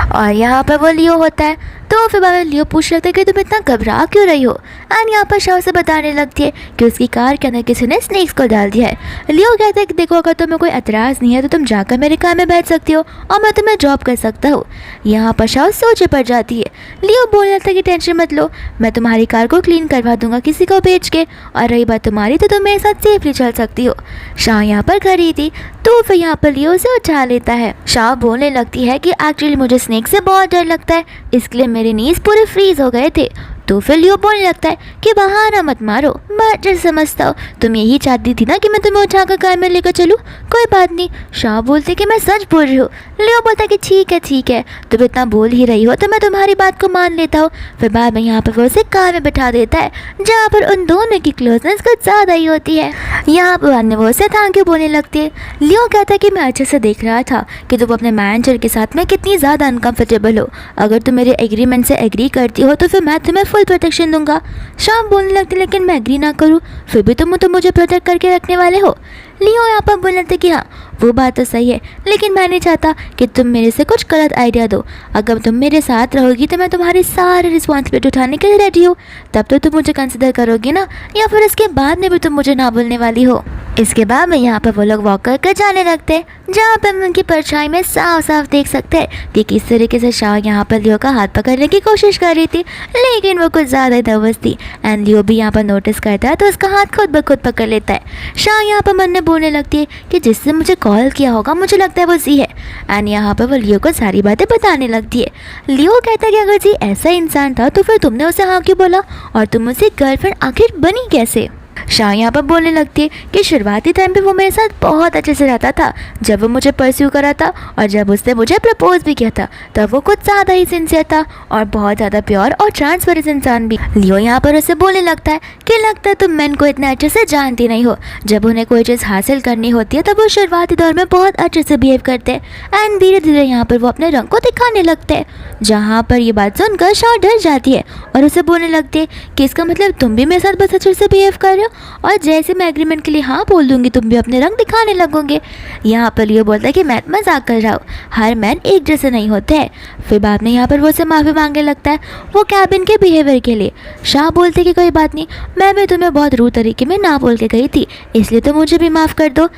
और यहाँ पर वो लियो होता है तो फिर बाद में लियो पूछ लगता है कि तुम इतना घबरा क्यों रही हो। एंड यहाँ पर शाह से बताने लगती है कि उसकी कार के अंदर किसी ने स्नेक्स को डाल दिया है। लियो कहता है कि देखो अगर तुम्हें कोई एतराज़ नहीं है तो तुम जाकर मेरे कार में बैठ सकती हो और मैं तुम्हें ड्रॉप कर सकता हूँ। यहाँ पर शाह सोचे पड़ जाती है। लियो बोलने लगता है कि टेंशन मत लो, मैं तुम्हारी कार को क्लीन करवा दूंगा किसी को भेज के, और रही बात तुम्हारी तो तुम मेरे साथ सेफली चल सकती हो। शाह यहाँ पर खड़ी थी तो फिर यहाँ पर लियो उसे उठा लेता है। शाह बोलने लगती है कि एक्चुअली मुझे स्नेक से बहुत डर लगता है, इसके लिए मेरे नीज पूरे फ्रीज हो गए थे। तो फिर लियो बोलने लगता है कि बहाना मत मारो, मैं अच्छे से समझता हूँ, तुम यही चाहती थी ना कि मैं तुम्हें उठाकर कार में लेकर चलूँ, कोई बात नहीं। शाह बोलते कि मैं सच बोल रही हूँ। लियो बोलता कि ठीक है, तुम इतना बोल ही रही हो तो मैं तुम्हारी बात को मान लेता हूँ। फिर बाद में यहाँ पर वो उसे कार में बिठा देता है, जहाँ पर उन दोनों की क्लोजनेस कुछ ज़्यादा ही होती है। यहाँ पर बाद में वो उसे थैंक यू बोलने लगती है। लियो कहता है कि मैं अच्छे से देख रहा था कि तुम अपने मैनेजर के साथ में कितनी ज़्यादा अनकंफर्टेबल हो, अगर तुम मेरे एग्रीमेंट से एग्री करती हो तो फिर मैं तुम्हें फुल प्रोटेक्शन दूंगा। शाम बोलने लगती लेकिन मैं एग्री ना करूँ फिर भी तुम तो मुझे प्रोटेक्ट करके रखने वाले हो। लियो यहाँ पर बोलने लगते कि हाँ वो बात तो सही है, लेकिन मैं नहीं चाहता कि तुम मेरे से कुछ गलत आइडिया दो। अगर तुम मेरे साथ रहोगी तो मैं तुम्हारी सारी रिस्पॉन्सिबिलिटी उठाने के लिए रेडी हूँ, तब तो तुम मुझे कंसिडर करोगी ना, या फिर इसके बाद में भी तुम मुझे ना बोलने वाली हो। इसके बाद में यहाँ पर वो लोग वॉक कर जाने लगते हैं, जहाँ पर उनकी परछाई में साफ साफ देख सकते हैं कि किस तरीके से शाह यहाँ पर लियो का हाथ पकड़ने की कोशिश कर रही थी, लेकिन वो कुछ ज़्यादा नर्वस थी। एंड लियो भी यहाँ पर नोटिस करता है तो उसका हाथ खुद ब खुद पकड़ लेता है। शाह यहाँ पर मन में बोलने लगती है कि जिससे मुझे कॉल किया होगा मुझे लगता है वो जी है। एंड यहाँ पर वो लियो को सारी बातें बताने लगती है। लियो कहता है कि अगर जी ऐसा इंसान था तो फिर तुमने उसे हाँ क्यों बोला, और तुम उसकी गर्लफ्रेंड आखिर बनी कैसे। शाह यहाँ पर बोलने लगती है कि शुरुआती टाइम पे वो मेरे साथ बहुत अच्छे से रहता था, जब वो मुझे परस्यू करा था और जब उसने मुझे प्रपोज भी किया था तब वो कुछ ज़्यादा ही सिंसियर था और बहुत ज़्यादा प्योर और ट्रांसपेरेंट इंसान भी। लियो यहाँ पर उसे बोलने लगता है कि लगता है तुम मैन को इतने अच्छे से जानती नहीं हो, जब उन्हें कोई चीज़ हासिल करनी होती है तब वो शुरुआती दौर में बहुत अच्छे से बिहेव करते हैं एंड धीरे धीरे यहाँ पर वो अपने रंग को दिखाने लगते हैं। जहाँ पर ये बात सुनकर शाह डर जाती है और उसे बोलने लगती है कि इसका मतलब तुम भी मेरे साथ बस अच्छे से बिहेव कर रहे हो, और जैसे मैं एग्रीमेंट के लिए हाँ बोल दूंगी तुम भी अपने रंग दिखाने लगोगे। यहाँ पर लियो बोलता है कि मैं मजाक कर रहा हूँ, हर मैन एक जैसे नहीं होते हैं। फिर बाद में यहाँ पर वो से माफ़ी मांगने लगता है वो कैबिन के बिहेवियर के लिए। शाह बोलते कि कोई बात नहीं, मैं भी तुम्हें बहुत रूड तरीके में ना बोल के गई थी, इसलिए तो मुझे भी माफ़ कर दो।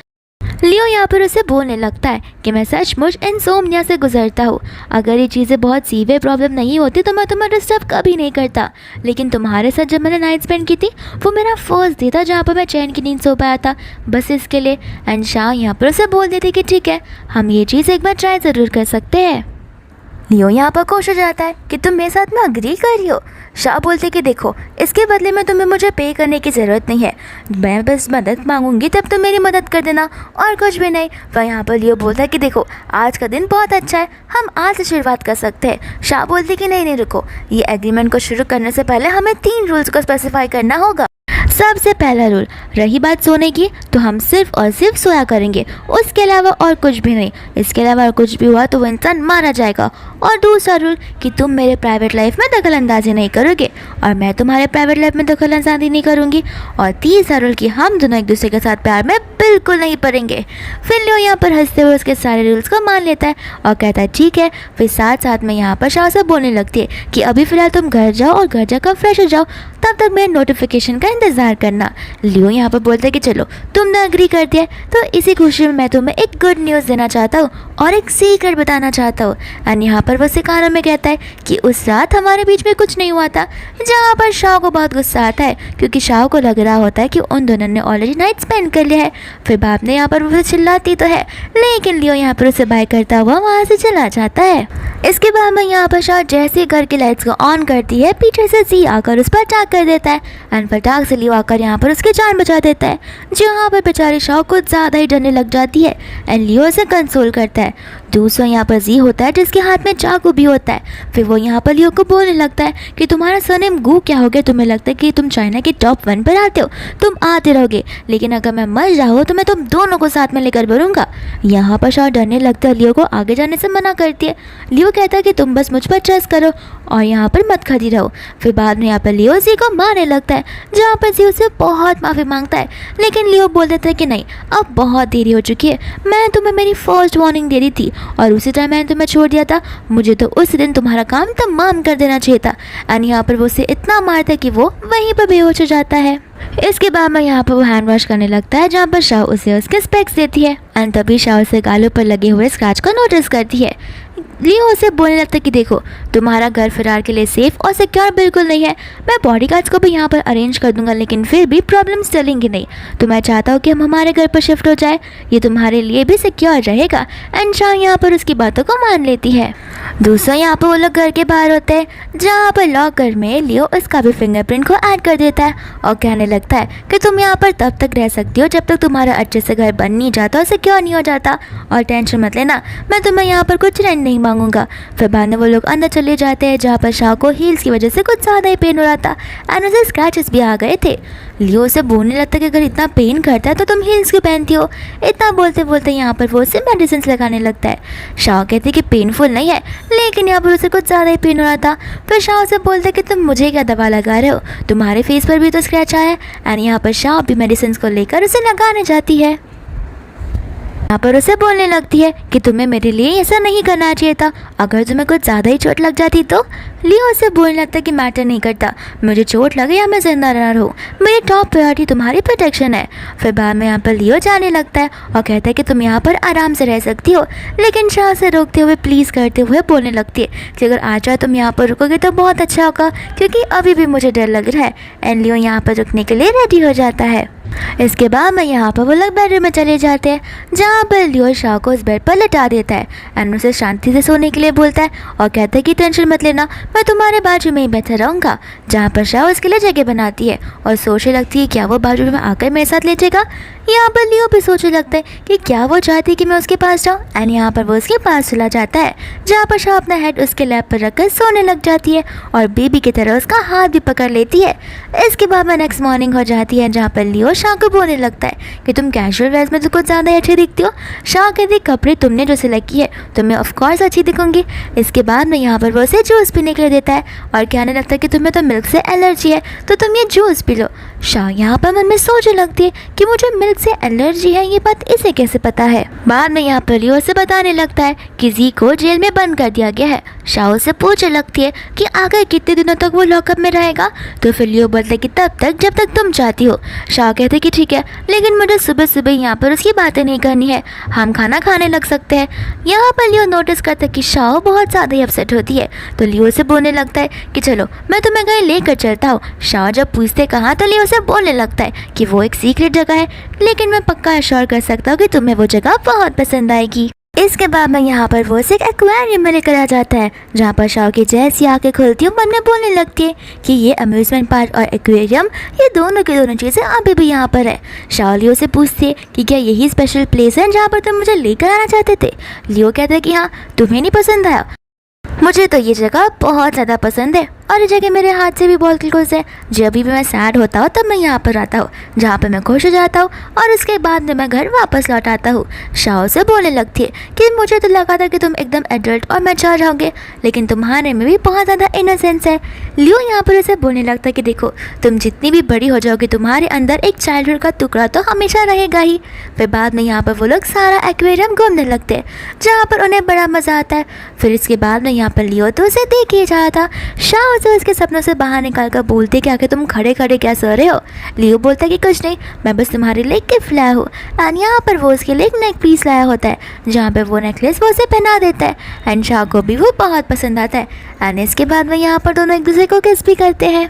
लियो यहाँ पर उसे बोलने लगता है कि मैं सचमुच इंसोम्निया से गुजरता हूँ, अगर ये चीज़ें बहुत सीवियर प्रॉब्लम नहीं होती तो मैं तुम्हें डिस्टर्ब कभी नहीं करता, लेकिन तुम्हारे साथ जब मैंने नाइट स्पेंड की थी वो मेरा फर्स्ट डे था जहाँ पर मैं चैन की नींद सो पाया था, बस इसके लिए। एंड शाह यहाँ पर उसे बोल देती कि ठीक है हम ये चीज़ एक बार ट्राई ज़रूर कर सकते हैं। लियो यहाँ पर खुश हो जाता है कि तुम मेरे साथ में अग्री कर रही हो। शाह बोलते कि देखो इसके बदले में तुम्हें मुझे पे करने की ज़रूरत नहीं है, मैं बस मदद मांगूंगी तब तुम मेरी मदद कर देना और कुछ भी नहीं। वह यहाँ पर लियो बोलता है कि देखो आज का दिन बहुत अच्छा है, हम आज से शुरुआत कर सकते हैं। शाह बोलते कि नहीं रुको, ये एग्रीमेंट को शुरू करने से पहले हमें 3 रूल्स को स्पेसिफाई करना होगा। सबसे पहला रूल, रही बात सोने की तो हम सिर्फ और सिर्फ सोया करेंगे, उसके अलावा और कुछ भी नहीं, इसके अलावा और कुछ भी हुआ तो वो इंसान मारा जाएगा। और दूसरा रूल कि तुम मेरे प्राइवेट लाइफ में दखल अंदाजी नहीं करोगे और मैं तुम्हारे प्राइवेट लाइफ में दखल अंदाजी नहीं करूँगी। और तीसरा रूल कि हम दोनों एक दूसरे के साथ प्यार में बिल्कुल नहीं पड़ेंगे। फिर लियो यहाँ पर हंसते हुए उसके सारे रूल्स को मान लेता है और कहता है ठीक है। फिर साथ साथ में यहाँ पर शाह से बोलने लगती है कि अभी फ़िलहाल तुम घर जाओ और घर जाकर फ्रेश हो जाओ, तब तक मेरे नोटिफिकेशन का इंतज़ार करना। लियो यहाँ पर बोलता है कि चलो तुमने एग्री कर दिया तो इसी खुशी में मैं तुम्हें एक गुड न्यूज़ देना चाहता हूँ और एक सीक्रेट बताना चाहता हूँ। एंड यहाँ पर वो सिकारों में कहता है कि उस रात हमारे बीच में कुछ नहीं हुआ था, जहाँ पर शाह को बहुत गुस्सा आता है क्योंकि शाह को लग रहा होता है कि उन दोनों ने ऑलरेडी नाइट स्पेंड कर लिया है। फिर बाप ने यहाँ पर उसे चिल्लाती तो है, लेकिन लियो यहाँ पर उसे बाय करता हुआ वहाँ से चला जाता है। इसके बाद में यहाँ पर शाह जैसे घर की लाइट्स को ऑन करती है पीछे से जी आकर उस पर अटैक कर देता है एंड फटाक से लियो आकर यहाँ पर उसकी जान बचा देता है, जहाँ पर बेचारी शाह कुछ ज़्यादा ही डरने लग जाती है एंड लियो उसे कंसोल करता है। दूसरा यहाँ पर जी होता है जिसके हाथ में चाकू भी होता है। फिर वो यहाँ पर लियो को बोलने लगता है कि तुम्हारा सरनेम गू क्या हो गया, तुम्हें लगता है कि तुम चाइना के टॉप 1 पर आते हो, तुम आते रहोगे, लेकिन अगर मैं मर जाऊँ तो मैं तुम दोनों को साथ में लेकर बढ़ूंगा। यहाँ पर शाह डरने लगता है, लियो को आगे जाने से मना करती है। लियो कहता है कि तुम बस मुझ पर ट्रस्ट करो और यहाँ पर मत खड़ी रहो। फिर बाद में यहाँ पर लियो जी को मारने लगता है, जहाँ पर जी उसे बहुत माफ़ी मांगता है, लेकिन लियो बोल देता है कि नहीं अब बहुत देरी हो चुकी है, मैं तुम्हें मेरी फर्स्ट वार्निंग दे रही थी और उसी टाइम मैंने तुम्हें छोड़ दिया था, मुझे तो उस दिन तुम्हारा काम तमाम कर देना चाहिए था। एंड यहाँ पर वो उसे इतना मारता है कि वो वहीं पर बेहोश हो जाता है। इसके बाद में यहाँ पर वो हैंड वॉश करने लगता है, जहाँ पर शाह उसे उसके स्पेक्स देती है एंड तभी शाह उसे गालों पर लगे हुए स्क्रैच को नोटिस करती है। लियो उसे बोलने लगता है कि देखो तुम्हारा घर फिरार के लिए सेफ और सिक्योर बिल्कुल नहीं है। मैं बॉडीगार्ड्स को भी यहाँ पर अरेंज कर दूंगा, लेकिन फिर भी प्रॉब्लम्स चलेंगी नहीं। तो मैं चाहता हूँ कि हम हमारे घर पर शिफ्ट हो जाए, ये तुम्हारे लिए भी सिक्योर रहेगा। एंड शाह यहाँ पर उसकी बातों को मान लेती है। दूसरा यहाँ पर वो लोग घर के बाहर होते हैं, जहाँ पर लॉकर में लियो उसका भी फिंगरप्रिंट को ऐड कर देता है और कहने लगता है कि तुम यहाँ पर तब तक रह सकती हो जब तक तुम्हारा अच्छे से घर बन नहीं जाता और सिक्योर नहीं हो जाता, और टेंशन मत लेना, मैं तुम्हें यहाँ पर कुछ रेंट नहीं मांगूंगा। फिर बाद में वो लोग अंदर चले जाते हैं, जहाँ पर शाह को हील्स की वजह से कुछ ज़्यादा ही पेन हो रहा था एंड उसे स्क्रैचेस भी आ गए थे। लियो उसे बोलने लगता है कि अगर इतना पेन करता है तो तुम हील्स क्यों पहनती हो। इतना बोलते बोलते यहाँ पर वो उसे मेडिसिन लगाने लगता है। शाह कहती है कि पेनफुल नहीं है, लेकिन यहाँ पर उसे कुछ ज़्यादा ही पेन हो रहा था। फिर शाह उसे बोलता है कि तुम मुझे क्या दवा लगा रहे हो, तुम्हारे फेस पर भी तो स्क्रैच आया है। एंड यहाँ पर शाह भी मेडिसिन को लेकर उसे लगाने जाती है। यहाँ पर उसे बोलने लगती है कि तुम्हें मेरे लिए ऐसा नहीं करना चाहिए था, अगर तुम्हें कुछ ज़्यादा ही चोट लग जाती तो। लियो उसे बोलने लगता है कि मैटर नहीं करता, मुझे चोट लगे या मैं जिंदा रह रहूँ, मेरी टॉप प्रायोरिटी तुम्हारी प्रोटेक्शन है। फिर बाद में यहाँ पर लियो जाने लगता है और कहता है कि तुम यहाँ पर आराम से रह सकती हो, लेकिन शाह से रोकते हुए प्लीज़ करते हुए बोलने लगती है कि अगर आज तुम यहाँ पर रुकोगे तो बहुत अच्छा होगा, क्योंकि अभी भी मुझे डर लग रहा है। एंड लियो यहाँ पर रुकने के लिए रेडी हो जाता है। इसके बाद में यहाँ पर वो लोग बेडरूम में चले जाते हैं, जहाँ पर लियो शाह को उस बेड पर लिटा देता है एंड उसे शांति से सोने के लिए बोलता है और कहता है कि टेंशन मत लेना, मैं तुम्हारे बाजू में ही बैठा रहूँगा। जहाँ पर शाह उसके लिए जगह बनाती है और सोचने लगती है क्या वो बाजू में आकर मेरे साथ लेटेगा। यहाँ पर लियो भी सोचने लगता है कि क्या वो चाहती है कि मैं उसके पास जाऊँ। एंड यहाँ पर वो उसके पास चला जाता है, जहाँ पर शाह अपना हेड उसके लैप पर रखकर सोने लग जाती है और बेबी की तरह उसका हाथ भी पकड़ लेती है। इसके बाद में नेक्स्ट मॉर्निंग हो जाती है, जहाँ पर लियो शाह को बोलने लगता है कि तुम कैजुअल ड्रेस में तो कुछ ज़्यादा अच्छी दिखती हो। शाह कहती कपड़े तुमने जो सिलेक्ट किए तुम्हें ऑफकोर्स अच्छी दिखूंगी। इसके बाद में यहाँ पर वो उसे जूस पीने के लिए देता है और कहने लगता है कि तुम्हें तो मिल्क से एलर्जी है, तो तुम ये जूस पी लो। शाह यहाँ पर मन में सोचने लगती है कि मुझे मिल्क से एलर्जी है, ये बात इसे कैसे पता है। बाद में यहाँ पर लियो से बताने लगता है कि जी को जेल में बंद कर दिया गया है। शाह से पूछने लगती है कि आखिर कितने दिनों तक वो लॉकअप में रहेगा। तो फिर लियो बोलता है कि तब तक जब तक तुम चाहती हो। शाह कहते हैं कि ठीक है, लेकिन मुझे सुबह सुबह यहाँ पर उसकी बातें नहीं करनी है, हम खाना खाने लग सकते हैं। यहाँ पर लियो नोटिस करता है कि शाह बहुत ज़्यादा ही अपसेट होती है, तो लियो से बोलने लगता है कि चलो मैं तुम्हें कहीं लेकर चलता हूँ। शाह जब पूछते कहाँ, तो लियो से बोलने लगता है कि वो एक सीक्रेट जगह है, लेकिन मैं पक्का अश्योर कर सकता हूँ कि तुम्हें वो जगह बहुत पसंद आएगी। इसके बाद में यहाँ पर वो एक एक्वेरियम में लेकर आ जाता है, जहाँ पर शाह की जैसी आंखें खुलती है मन में बोलने लगती है कि ये अम्यूजमेंट पार्क और एक्वेरियम ये दोनों की दोनों चीज़ें अभी भी यहाँ पर है। शाह लियो से पूछती है कि क्या यही स्पेशल प्लेस है जहाँ पर तुम मुझे लेकर आना चाहते थे। लियो कहता है कि हाँ, तुम्हें नहीं पसंद आया, मुझे तो ये जगह बहुत ज़्यादा पसंद है और ये जगह मेरे हाथ से भी बहुत क्लोज है। जब भी मैं सैड होता हूँ तब मैं यहाँ पर आता हूँ, जहाँ पर मैं खुश हो जाता हूँ और उसके बाद में मैं घर वापस लौट आता हूँ। शाह से बोलने लगती है कि मुझे तो लगा था कि तुम एकदम एडल्ट और मैच्योर रहोगे, लेकिन तुम्हारे में भी बहुत ज़्यादा इनोसेंस है। लियो यहाँ पर उसे बोलने लगता है कि देखो तुम जितनी भी बड़ी हो जाओगी तुम्हारे अंदर एक चाइल्डहुड का टुकड़ा तो हमेशा रहेगा ही। फिर बाद में यहाँ पर वो लोग सारा एक्वेरियम घूमने लगते हैं, जहाँ पर उन्हें बड़ा मज़ा आता है। फिर इसके बाद में यहाँ पर लियो तो उसे देख ही रहा था। शाह उसे उसके सपनों से बाहर निकाल कर बोलते कि आखिर तुम खड़े खड़े क्या सो रहे हो। लियो बोलता है कि कुछ नहीं, मैं बस तुम्हारे लिए गिफ्ट लाया हूँ। एंड यहाँ पर वो उसके लिए एक नेक पीस लाया होता है, जहाँ पर वो नेकलेस वो उसे पहना देता है एंड शाह को भी वो बहुत पसंद आता है। एंड इसके बाद में यहाँ पर दोनों एक दूसरे को किस भी करते हैं।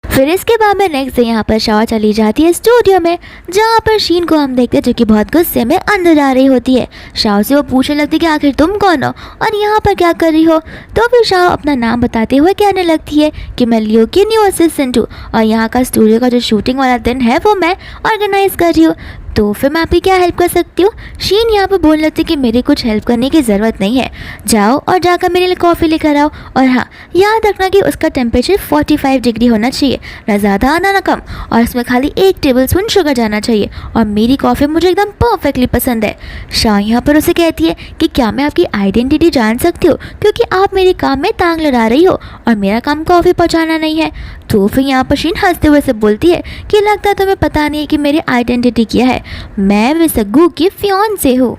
फिर इसके बाद में नेक्स्ट डे यहाँ पर शाह चली जाती है स्टूडियो में, जहाँ पर शीन को हम देखते हैं जो कि बहुत गुस्से में अंदर आ रही होती है। शाह से वो पूछने लगती है कि आखिर तुम कौन हो और यहाँ पर क्या कर रही हो। तो फिर शाह अपना नाम बताते हुए कहने लगती है कि मैं लियो की न्यू असिस्टेंट हूँ और यहाँ का स्टूडियो का जो शूटिंग वाला दिन है वो मैं ऑर्गेनाइज कर रही हूँ, तो फिर मैं आपकी क्या हेल्प कर सकती हूँ। शीन यहाँ पर बोलने लगती है कि मेरी कुछ हेल्प करने की ज़रूरत नहीं है, जाओ और जाकर मेरे लिए कॉफ़ी लेकर आओ और हाँ याद रखना कि उसका टेम्परेचर 45 डिग्री होना चाहिए, ना ज़्यादा ना कम, और उसमें खाली 1 टेबलस्पून शुगर जाना चाहिए और मेरी कॉफ़ी मुझे एकदम परफेक्टली पसंद है। शाह यहाँ पर उसे कहती है कि क्या मैं आपकी आइडेंटिटी जान सकती हूँ, क्योंकि आप मेरे काम में टांग लड़ा रही हो और मेरा काम कॉफ़ी पहुँचाना नहीं है। तो फिर यहाँ पर शीन हंसते हुए से बोलती है कि लगता है तुम्हें पता नहीं है कि मेरी आइडेंटिटी क्या है, मैं विसग्गू की फियांसे हूँ।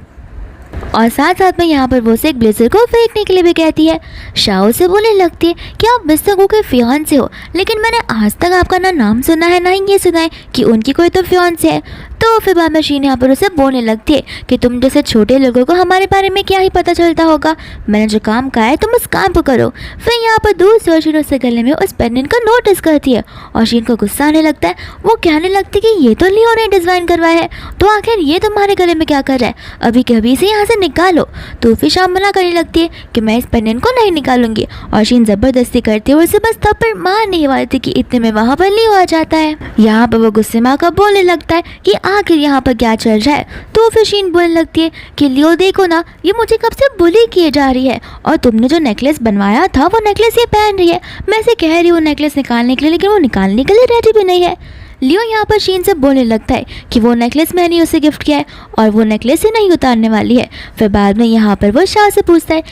और साथ साथ में यहाँ पर वो उसे एक ब्लेजर को फेंकने के लिए भी कहती है। शाओ से बोलने लगती है कि आप मिस्टर गो के फियांसे हो, लेकिन मैंने आज तक आपका ना नाम सुना है ना ही ये सुना है कि उनकी कोई तो फियांसे है। तो फिर बाद में शीन यहाँ पर उसे बोलने लगती है कि तुम जैसे छोटे लोगों को हमारे बारे में क्या ही पता चलता होगा, मैंने जो काम कहा है तुम उस काम को करो। फिर यहाँ पर दूसरी शीन उससे गले में उस पेंडेंट को नोटिस करती है और शीन को गुस्सा आने लगता है। वो कहने लगती है कि ये तो लियो ने डिज़ाइन करवाया है, तो आखिर ये तुम्हारे गले में क्या कर रहा है, अभी कभी से यहाँ से निकालो। तो फिर शाम मना करने लगती है कि मैं इस पेंडेंट को नहीं निकालूंगी और शीन ज़बरदस्ती करती है और उसे बस थप्पड़ मारने ही वाली थी कि इतने में वहाँ पर लियो आ जाता है। यहाँ पर वो गुस्से में आकर बोलने लगता है कि आखिर यहाँ पर क्या चल रहा है। तो फिर शीन बोलने लगती है कि लियो देखो ना, ये मुझे कब से बुली किए जा रही है और तुमने जो नेकलेस बनवाया था वो नेकलेस ये पहन रही है। मैं से कह रही हूँ नेकलेस निकालने के लिए, लेकिन वो निकालने के लिए रेडी भी नहीं है। लियो यहाँ पर शीन से बोलने लगता है कि वो नेकलेस मैंने उसे गिफ्ट किया है और वो नेकलेस ही नहीं उतारने वाली है। फिर बाद में यहाँ पर वो शाह से पूछता है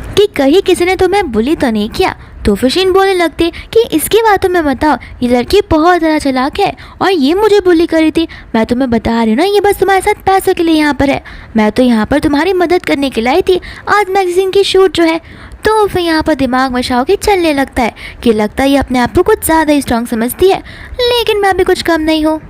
कि कहीं किसी ने तुम्हें बुली तो नहीं किया। तो फिर शीन बोलने लगती है कि इसकी बातों में बताओ, ये लड़की बहुत ज़्यादा चालाक है और ये मुझे बुली करी थी। मैं तुम्हें बता रही हूँ ना, ये बस तुम्हारे साथ पैसों के लिए यहाँ पर है, मैं तो यहाँ पर तुम्हारी मदद करने के लिए आई थी आज मैगजीन की शूट जो है। तो फिर यहाँ पर दिमाग में शाओ के चलने लगता है कि लगता है ये अपने आप को कुछ ज़्यादा ही स्ट्रांग समझती है, लेकिन मैं भी कुछ कम नहीं हूँ।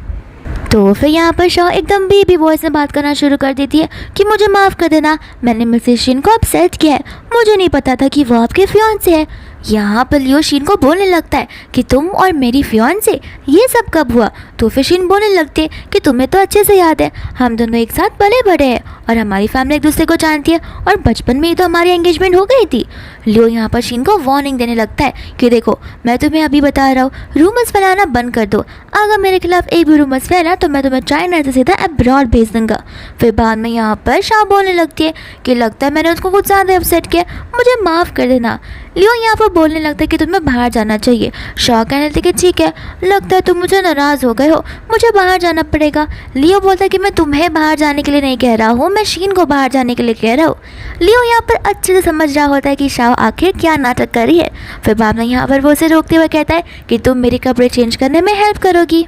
तो फिर यहाँ पर शाओ एकदम बेबी वॉइस में बात करना शुरू कर देती है कि मुझे माफ़ कर देना, मैंने मिसेस शीन को अपसेट किया है, मुझे नहीं पता था कि वो आपके फियांसे है। यहाँ पर लियो शीन को बोलने लगता है कि तुम और मेरी फियांसे, ये सब कब हुआ। तो फिर शीन बोलने लगती है कि तुम्हें तो अच्छे से याद है, हम दोनों एक साथ पले बड़े हैं और हमारी फैमिली एक दूसरे को जानती है और बचपन में ही तो हमारी एंगेजमेंट हो गई थी। लियो यहाँ पर शीन को वार्निंग देने लगता है कि देखो मैं तुम्हें अभी बता रहा हूँ, रूमर्स फैलाना बंद कर दो, अगर मेरे खिलाफ एक भी रूमर्स फैला तो मैं तुम्हें चाइना से सीधा अब्रॉड भेज दूंगा। फिर बाद में यहाँ पर शाह बोलने लगती है कि लगता है मैंने उसको कुछ ज़्यादा अपसेट किया, मुझे माफ़ कर देना। लियो यहाँ पर बोलने लगता है कि तुम्हें बाहर जाना चाहिए। शाह कहने लगते कि ठीक है, लगता है तुम मुझे नाराज़ हो गए हो, मुझे बाहर जाना पड़ेगा। लियो बोलता है कि मैं तुम्हें बाहर जाने के लिए नहीं कह रहा हूँ, मैं शीन को बाहर जाने के लिए कह रहा हूँ। लियो यहाँ पर अच्छे से समझ रहा होता है कि शाह आखिर क्या नाटक कर रही है। फिर बाद में यहाँ पर वो उसे रोकते हुए कहता है कि तुम मेरे कपड़े चेंज करने में हेल्प करोगी।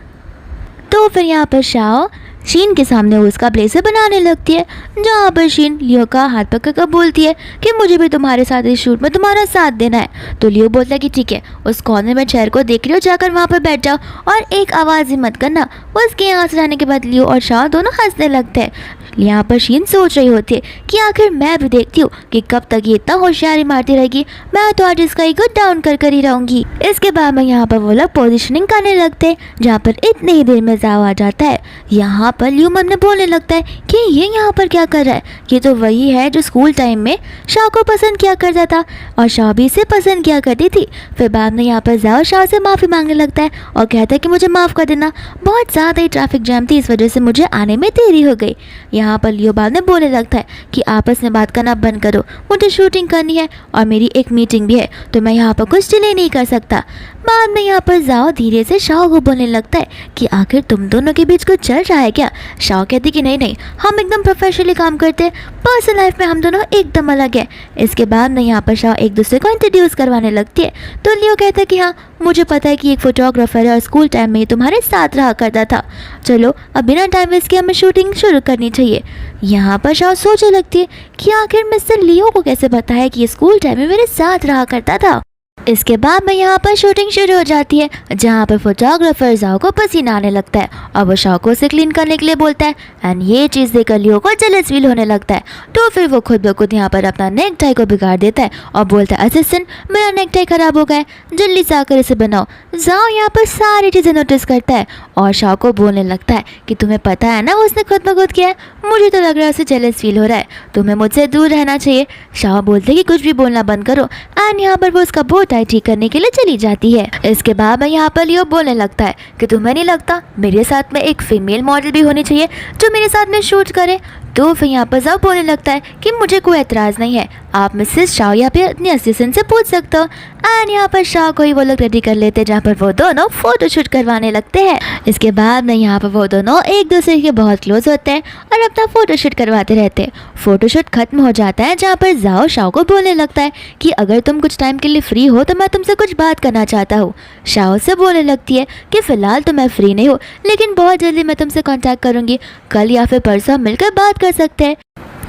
तो फिर यहाँ पर शाह शीन के सामने उसका ब्लेजर बनाने लगती है, जहाँ पर शीन लियो का हाथ पकड़कर बोलती है कि मुझे भी तुम्हारे साथ इस शूट में तुम्हारा साथ देना है। तो लियो बोलता है कि ठीक है, उस कॉर्नर में चेयर को देख रही हो, जाकर वहाँ पर बैठ जाओ और एक आवाज़ ही मत करना। उसके यहाँ से जाने के बाद लियो और शाह दोनों हंसने लगते हैं। यहाँ पर शीन सोच रही होती है कि आखिर मैं भी देखती हूँ कि कब तक ये इतना होशियारी मारती रहेगी, मैं तो आज इसका ही गुड डाउन कर ही रहूँगी। इसके बाद में यहाँ पर वो लोग पोजिशनिंग करने लगते हैं, जहाँ पर इतनी ही देर में जाओ आ जाता है। यहाँ पर लियो मन में बोलने लगता है कि ये यहाँ पर क्या कर रहा है, ये तो वही है जो स्कूल टाइम में शाह को पसंद किया करता था और शाह भी इसे पसंद किया करती थी। फिर बाद में यहाँ पर जाओ शाह से माफ़ी मांगने लगता है और कहता है कि मुझे माफ़ कर देना, बहुत ज़्यादा ही ट्रैफिक जैम थी, इस वजह से मुझे आने में देरी हो गई। यहाँ पर लियो बाद में बोलने लगता है कि आपस में बात करना बंद करो, मुझे शूटिंग करनी है और मेरी एक मीटिंग भी है, तो मैं यहाँ पर कुछ डिले नहीं कर सकता। बाद में यहाँ पर जाओ धीरे से शाह को बोलने लगता है कि आखिर तुम दोनों के बीच कुछ चल रहा है क्या। शाह कहती कि नहीं नहीं, हम एकदम प्रोफेशनली काम करते हैं, पर्सनल लाइफ में हम दोनों एकदम अलग है। इसके बाद में यहाँ पर शाह एक दूसरे को इंट्रोड्यूस करवाने लगती है। तो लियो कहता है कि हाँ मुझे पता है कि एक फोटोग्राफर है और स्कूल टाइम में ही तुम्हारे साथ रहा करता था, चलो अब बिना टाइम वेस्ट किए हमें शूटिंग शुरू करनी चाहिए। यहाँ पर शाह सोचने लगती है कि आखिर मिस्टर लियो को कैसे पता है कि ये स्कूल टाइम में मेरे साथ रहा करता था। इसके बाद में यहाँ पर शूटिंग शुरू हो जाती है, जहाँ पर फोटोग्राफर जाओ को पसीना आने लगता है और वो शाह को उसे क्लीन करने के लिए बोलता है एंड ये चीज़ देखकर लियो को जेलस फील होने लगता है। तो फिर वो खुद ब खुद यहाँ पर अपना नेक टाई को बिगाड़ देता है और बोलता है असिस्टेंट मेरा नेक टाई खराब हो गया है, जल्दी से आकर इसे बनाओ। जाओ यहाँ पर सारी चीज़ें नोटिस करता है और शाह को बोलने लगता है कि तुम्हें पता है ना उसने खुद ब खुद किया है, मुझे तो लग रहा है उसे जेलस फील हो रहा है, तुम्हें मुझसे दूर रहना चाहिए। शाह बोलते हैं कि कुछ भी बोलना बंद करो एंड यहाँ पर वो उसका बोट टाई ठीक करने के लिए चली जाती है। इसके बाद में यहाँ पर लियो बोलने लगता है कि तुम्हें नहीं लगता मेरे साथ में एक फीमेल मॉडल भी होनी चाहिए जो मेरे साथ में शूट करे। तो फिर यहाँ पर जाओ बोलने लगता है कि मुझे कोई एतराज़ नहीं है, आप मिसेस शाह या फिर अपनी असिस्टेंट से पूछ सकते हो। एंड यहाँ पर शाह को ही वो लोग रेडी कर लेते हैं, जहाँ पर वो दोनों फोटोशूट करवाने लगते हैं। इसके बाद में यहाँ पर वो दोनों एक दूसरे के बहुत क्लोज होते हैं और अपना फोटोशूट करवाते रहते हैं। फोटोशूट खत्म हो जाता है, जहाँ पर जाओ शाह को बोलने लगता है कि अगर तुम कुछ टाइम के लिए फ्री हो तो मैं तुमसे कुछ बात करना चाहता हूँ। शाह से बोलने लगती है कि फ़िलहाल तो मैं फ्री नहीं हूँ, लेकिन बहुत जल्दी मैं तुमसे कॉन्टैक्ट करूँगी, कल या फिर परसों मिलकर बात कर सकते हैं।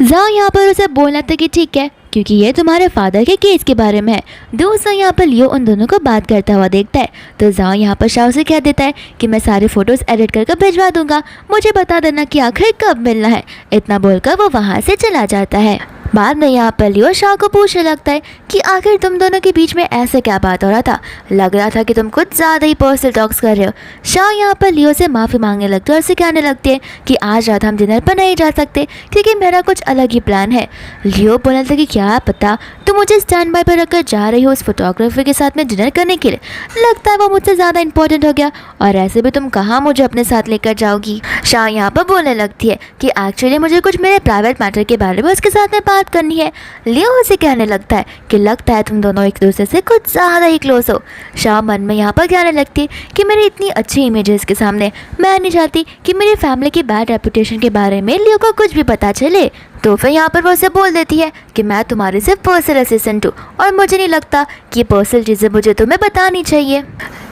जाओ यहाँ पर उसे बोलना था कि ठीक है, क्योंकि ये तुम्हारे फादर के केस के बारे में है। दोस्तों यहाँ पर लियो उन दोनों को बात करता हुआ देखता है तो जाओ यहाँ पर शाओ से कह देता है कि मैं सारे फोटोज एडिट करके भिजवा दूंगा, मुझे बता देना कि आखिर कब मिलना है। इतना बोलकर वो वहाँ से चला जाता है। बाद में यहाँ पर लियो शाओ को पूछने लगता है कि आखिर तुम दोनों के बीच में ऐसे क्या बात हो रहा था, लग रहा था कि तुम कुछ ज़्यादा ही पर्सनल टॉक्स कर रहे हो। शाओ यहाँ पर लियो से माफ़ी मांगने लगती है और उसे कहने लगती है कि आज रात हम डिनर पर नहीं जा सकते क्योंकि मेरा कुछ अलग ही प्लान है। लियो बोलने लगता है कि क्या पता तुम मुझे स्टैंड बाय पर रखकर जा रही हो उस फोटोग्राफर के साथ में डिनर करने के लिए, लगता है वो मुझसे ज़्यादा इंपॉर्टेंट हो गया और ऐसे भी तुम कहाँ मुझे अपने साथ लेकर जाओगी। शाओ यहाँ पर बोलने लगती है कि एक्चुअली मुझे कुछ मेरे प्राइवेट मैटर के बारे में उसके साथ में बात करनी है। लियो उसे कहने लगता है कि लगता है तुम दोनों एक दूसरे से कुछ ज़्यादा ही क्लोज हो। शाओ मन में यहाँ पर कहने लगती है कि मेरी इतनी अच्छी इमेज है इसके सामने, मैं नहीं चाहती कि मेरी फैमिली की बैड रेपुटेशन के बारे में लियो को कुछ भी पता चले। तो फिर यहाँ पर वो उसे बोल देती है कि मैं तुम्हारी सिर्फ पर्सनल असिस्टेंट हूँ और मुझे नहीं लगता कि पर्सनल चीज़ें मुझे तुम्हें बतानी चाहिए।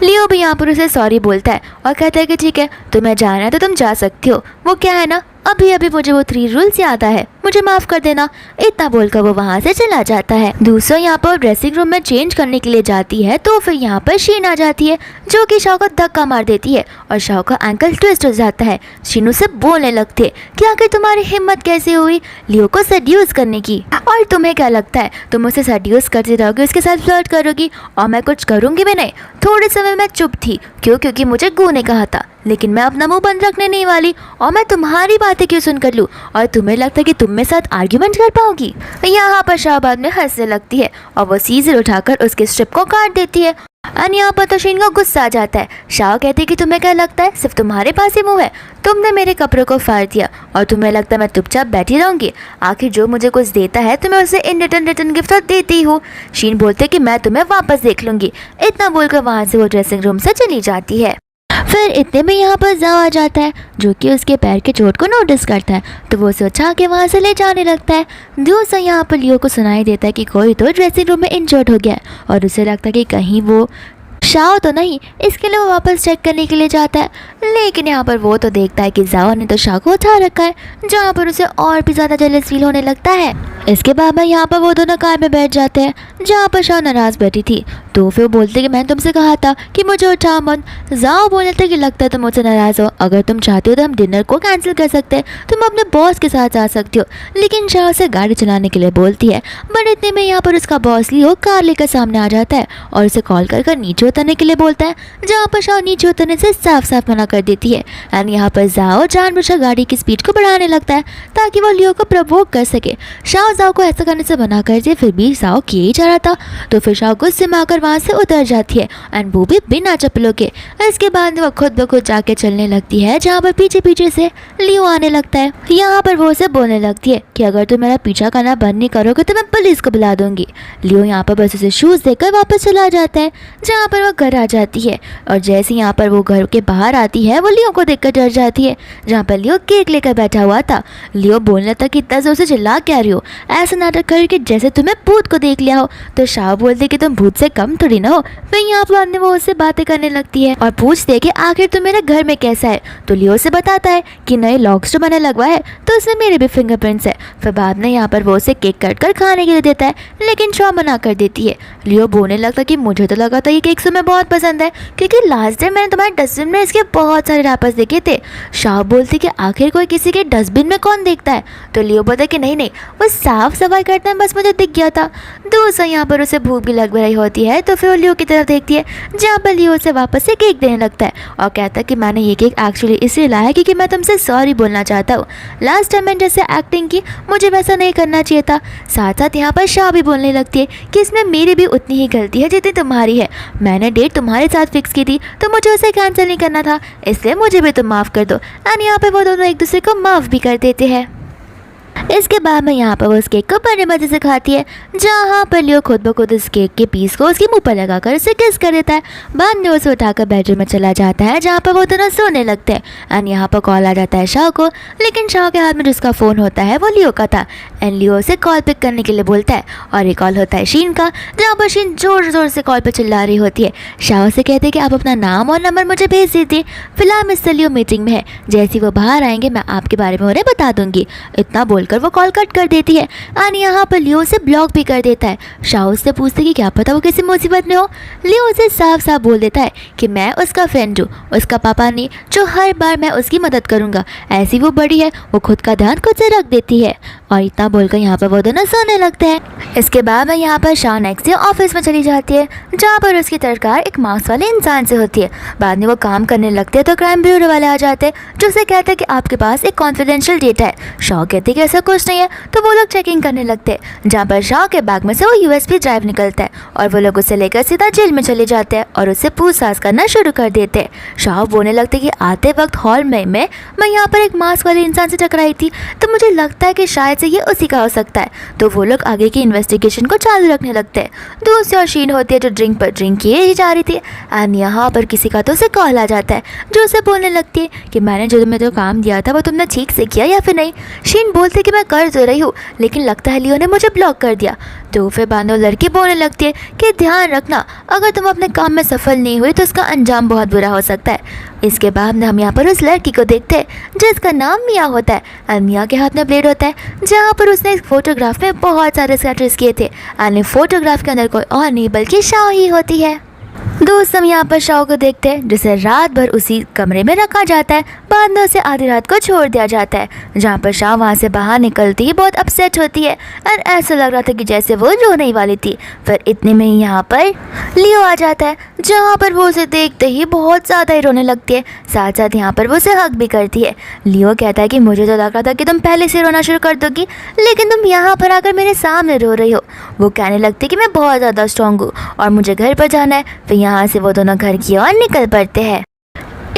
लियो भी यहाँ पर उसे सॉरी बोलता है और कहता है कि ठीक है, तुम्हें जाना है तो तुम जा सकती हो, वो क्या है ना अभी अभी मुझे वो 3 रूल्स याद है, मुझे माफ़ कर देना। इतना बोलकर वो वहाँ से चला जाता है। दूसरा यहाँ पर ड्रेसिंग रूम में चेंज करने के लिए जाती है तो फिर यहाँ पर शीन आ जाती है जो कि शाओ को धक्का मार देती है और शाओ का एंकल ट्विस्ट हो जाता है। शीन उसे बोलने लगती है कि आखिर तुम्हारी हिम्मत कैसे हुई लियो को सेड्यूस करने की, और तुम्हें क्या लगता है तुम उसे सेड्यूस करती रहोगी, उसके साथ फ्लर्ट करोगी और मैं कुछ करूँगी भी नहीं। थोड़े समय मैं चुप थी क्योंकि मुझे गू ने कहा था, लेकिन मैं अपना मुंह बंद रखने नहीं वाली और मैं तुम्हारी बातें क्यों सुनकर लूँ और तुम्हें लगता है कि तुम मेरे साथ आर्ग्यूमेंट कर पाओगी। यहाँ पर शाहबाद में हंसने लगती है और वो सीजर उठाकर उसके स्ट्रिप को काट देती है। और यहाँ पर तो शीन को गुस्सा आ जाता है। शाह कहती है कि तुम्हें क्या लगता है सिर्फ तुम्हारे पास ही मुंह है, तुमने मेरे कपड़ों को फाड़ दिया और तुम्हें लगता है मैं चुपचाप बैठी रहूंगी, आखिर जो मुझे कुछ देता है तो मैं उसे इन रिटर्न गिफ्ट तो देती हूँ। शीन बोलते कि मैं तुम्हें वापस देख लूंगी। इतना बोलकर वहाँ से वो ड्रेसिंग रूम से चली जाती है। फिर इतने में यहाँ पर जाओ आ जाता है जो कि उसके पैर के चोट को नोटिस करता है तो वो उसे उठा के वहाँ से ले जाने लगता है। दूसरा यहाँ पर लियो को सुनाई देता है कि कोई तो ड्रेसिंग रूम में इंजर्ड हो गया है और उसे लगता है कि कहीं वो शाओ तो नहीं, इसके लिए वो वापस चेक करने के लिए जाता है। लेकिन यहाँ पर वो तो देखता है कि जाओ ने तो शाओ को उठा रखा है, जहाँ पर उसे और भी ज़्यादा जेलस फील होने लगता है। इसके बाद में यहाँ पर वो दोनों कार में बैठ जाते हैं जहाँ पर शाओ नाराज़ बैठी थी। तो फिर वो बोलते कि मैंने तुमसे कहा था कि मुझे उठा मत। जाओ बोलते कि लगता है तुम मुझसे नाराज़ हो, अगर तुम चाहती हो तो हम डिनर को कैंसिल कर सकते हैं, तुम अपने बॉस के साथ जा सकती हो। लेकिन शाओ से गाड़ी चलाने के लिए बोलती है, बट इतने में यहाँ पर उसका बॉस लियो कार लेकर सामने आ जाता है और उसे कॉल कर नीचे उतरने के लिए बोलता है, जहाँ पर शाओ नीचे उतरने से साफ साफ मना कर देती है। एंड यहाँ पर जाओ जानबूझकर गाड़ी की स्पीड को बढ़ाने लगता है ताकि वो लियो को प्रवोक कर सके। शाओ जाओ को ऐसा करने से मना कर दिए, फिर भी जाओ किए ही जा रहा था तो फिर शाओ गुस्से में आकर वहाँ से उतर जाती है एंड वो भी बिना चप्पलों के। इसके बाद वो खुद ब खुद जाके चलने लगती है जहाँ पर पीछे पीछे से लियो आने लगता है। यहाँ पर वो उसे बोलने लगती है कि अगर तुम मेरा पीछा करना बंद नहीं करोगे तो मैं पुलिस को बुला दूंगी। लियो यहाँ पर बस उसे शूज़ देकर वापस चला जाता है जहाँ पर वो घर आ जाती है और जैसे यहाँ पर वो घर के बाहर आती है वो लियो को देखकर डर जाती है जहाँ पर लियो केक लेकर बैठा हुआ था। लियो बोलने तक इतना जोर से चिल्ला क्या रही हो, ऐसा नाटक करके जैसे तुम्हें भूत को देख लिया हो। तो शाह बोलते कि तुम भूत से कम थोड़ी ना हो। फिर यहाँ पर वो उससे बातें करने लगती है और पूछते कि आखिर तुम मेरे घर में कैसा है। तो लियो से बताता है कि नए लॉक्स जो मैंने लगवाए है तो उसमें मेरे भी फिंगरप्रिंट्स है। फिर बाद में यहाँ पर वो उसे केक कट कर खाने के लिए देता है लेकिन शाह मना कर देती है। लियो बोलने लगता कि मुझे तो लगा था ये केक तुम्हें बहुत पसंद है क्योंकि लास्ट टाइम मैंने तुम्हारे डस्टबिन में इसके बहुत सारे रैपर्स देखे थे। शाह बोलती कि आखिर कोई किसी के डस्टबिन में कौन देखता है। तो लियो बोलता कि नहीं वो साफ सफाई करते हैं, बस मुझे दिख गया था। दूसरा यहाँ पर उसे भूख भी लग रही होती है तो फिर वो लियो की तरफ देखती है जहाँ पर लियो उसे वापस से केक देने लगता है और कहता है कि मैंने ये केक एक्चुअली इसलिए लाया है क्योंकि मैं तुमसे सॉरी बोलना चाहता हूँ। लास्ट टाइम मैंने जैसे एक्टिंग की मुझे वैसा नहीं करना चाहिए था। साथ साथ यहाँ पर शाह भी बोलने लगती है कि इसमें मेरी भी उतनी ही गलती है जितनी तुम्हारी है। मैंने डेट तुम्हारे साथ फिक्स की थी तो मुझे उसे कैंसिल नहीं करना था, इसलिए मुझे भी तुम माफ़ कर दो। एंड यहाँ पर वो दोनों एक दूसरे को माफ़ भी कर देते हैं। इसके बाद में यहाँ पर वो उस केक को बड़े मजे से खाती है जहाँ पर लियो खुद ब खुद उस केक के पीस को उसके मुंह पर लगाकर उसे किस कर देता है। बाद में उसे उठाकर बेडरूम में चला जाता है जहाँ पर वो दोनों सोने लगते हैं। एंड यहाँ पर कॉल आ जाता है शाह को, लेकिन शाह के हाथ में जिसका फ़ोन होता है वो लियो का था। एंड लियो उसे कॉल पिक करने के लिए बोलता है और ये कॉल होता है शीन का जहाँ पर शीन ज़ोर ज़ोर से कॉल पर चिल्ला रही होती है। शाह से कहते हैं कि आप अपना नाम और नंबर मुझे भेज दीजिए, फिलहाल मिस्टर लियो मीटिंग में है, जैसे वो बाहर आएंगे मैं आपके बारे में उन्हें बता दूंगी। इतना बोल बोलकर वो कॉल कट कर देती है एंड यहाँ पर लियो उसे ब्लॉक भी कर देता है। शाओ उससे पूछते हैं कि क्या पता वो किसी मुसीबत में हो। लियो उसे साफ साफ बोल देता है कि मैं उसका फ्रेंड हूँ, उसका पापा नहीं, जो हर बार मैं उसकी मदद करूँगा। ऐसी वो बड़ी है, वो खुद का ध्यान खुद से रख देती है। और इतना बोलकर यहाँ पर वो दोनों सोने लगते हैं। इसके बाद में यहाँ पर शाओ नेक्स्ट डे ऑफिस में चली जाती है, जहाँ पर उसकी तरकार एक मास्क वाले इंसान से होती है। बाद में वो काम करने लगते हैं तो क्राइम ब्यूरो वाले आ जाते हैं, जो उसे कहते हैं कि आपके पास एक कॉन्फिडेंशियल डेटा है। शाओ कहती है कि ऐसा कुछ नहीं है, तो वो लोग चेकिंग करने लगते हैं, जहाँ पर शाओ के बैग में से वो यूएसबी ड्राइव निकलता है और वो लोग उसे लेकर सीधा जेल में चले जाते हैं और उससे पूछताछ करना शुरू कर देते हैं। शाओ बोलने लगते कि आते वक्त हॉल में मैं यहाँ पर एक मास्क वाले इंसान से टकराई थी, तो मुझे लगता है कि शायद से ये उसी का हो सकता है। तो वो लोग आगे की इन्वेस्टिगेशन को चालू रखने लगते हैं। दूसरी और शीन होती है जो ड्रिंक पर ड्रिंक किए ही जा रही थी एंड यहाँ पर किसी का तो उसे कॉल आ जाता है, जो उसे बोलने लगती है कि मैंने जो तुम्हें जो काम दिया था वो तुमने ठीक से किया या फिर नहीं। शीन बोलते कि मैं कर तो रही हूँ, लेकिन लगता है लियो ने मुझे ब्लॉक कर दिया। तो फिर बाद में लड़की बोलने लगती है कि ध्यान रखना, अगर तुम अपने काम में सफल नहीं हुई तो उसका अंजाम बहुत बुरा हो सकता है। इसके बाद हम यहाँ पर उस लड़की को देखते हैं जिसका नाम मिया होता है और मिया के हाथ में ब्लेड होता है, जहाँ पर उसने एक फोटोग्राफ में बहुत सारे स्कैचेस किए थे और फोटोग्राफ के अंदर कोई और नहीं बल्कि शाओ ही होती है। दोस्त हम यहाँ पर शाओ को देखते हैं जिसे रात भर उसी कमरे में रखा जाता है। बाद में उसे आधी रात को छोड़ दिया जाता है, जहाँ पर शाओ वहाँ से बाहर निकलती ही बहुत अपसेट होती है और ऐसा लग रहा था कि जैसे वो रोने ही वाली थी। फिर इतने में ही यहाँ पर लियो आ जाता है, जहाँ पर वो उसे देखते ही बहुत ज़्यादा ही रोने लगती है। साथ साथ यहाँ पर वो उसे हक भी करती है। लियो कहता है कि मुझे तो लग रहा था कि तुम पहले से रोना शुरू कर दोगी, लेकिन तुम यहाँ पर आकर मेरे सामने रो रही हो। वो कहने लगती कि मैं बहुत ज़्यादा स्ट्रॉन्ग हूँ और मुझे घर पर जाना है। फिर यहाँ से वो दोनों घर की ओर निकल पड़ते हैं।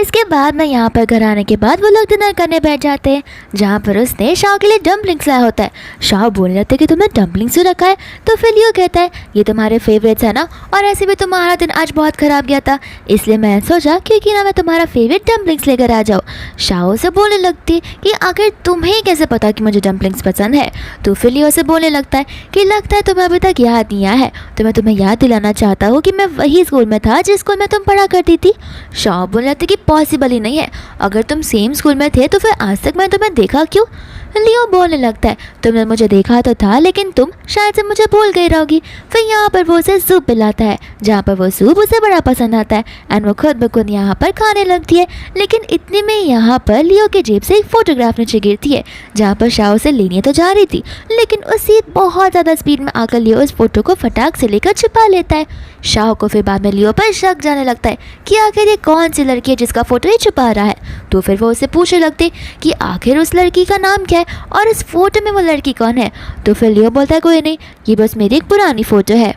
इसके बाद में यहाँ पर घर आने के बाद वो लोग डिनर करने बैठ जाते हैं, जहाँ पर उसने शाओ के लिए डम्पलिंग्स लाया होता है। शाओ बोलने लगता है कि तुमने डम्पलिंग्स क्यों रखा है, तो फिर लियो कहता है ये तुम्हारे फेवरेट्स है ना, और ऐसे भी तुम्हारा दिन आज बहुत ख़राब गया था, इसलिए मैंने सोचा क्योंकि ना मैं तुम्हारा फेवरेट डम्पलिंग्स लेकर आ जाऊँ। शाओ से बोलने लगती कि आखिर तुम्हें कैसे पता कि मुझे डम्पलिंग्स पसंद है। तो फिर लियो से बोलने लगता है कि लगता है तुम्हें अभी तक याद नहीं आया है, तो मैं तुम्हें याद दिलाना चाहता हूँ कि मैं वही स्कूल में था जिस स्कूल में तुम पढ़ा करती थी। शाओ बोलने लगती कि पॉसिबल ही नहीं है, अगर तुम सेम स्कूल में थे तो फिर आज तक मैं तुम्हें देखा क्यों। लियो बोलने लगता है तुमने मुझे देखा तो था, लेकिन तुम शायद से मुझे भूल गई रहोगी। फिर यहाँ पर वो उसे सूप पिलाता है, जहाँ पर वो सूप उसे बड़ा पसंद आता है एंड वो खुद ब खुद यहाँ पर खाने लगती है। लेकिन इतने में यहाँ पर लियो के जेब से एक फोटोग्राफ नीचे गिरती है, जहाँ पर शाओ से लेने तो जा रही थी, लेकिन उसी बहुत ज़्यादा स्पीड में आकर लियो उस फोटो को फटाक से लेकर छुपा लेता है। शाओ को फिर बाद में लियो पर शक जाने लगता है कि आखिर ये कौन सी लड़की है जिसका फोटो ये छुपा रहा है। तो फिर वो उसे पूछने लगते कि आखिर उस लड़की का नाम क्या है और इस फोटो में वो लड़की कौन है। तो फिर लियो बोलता है कोई नहीं, ये बस मेरी एक पुरानी फोटो है।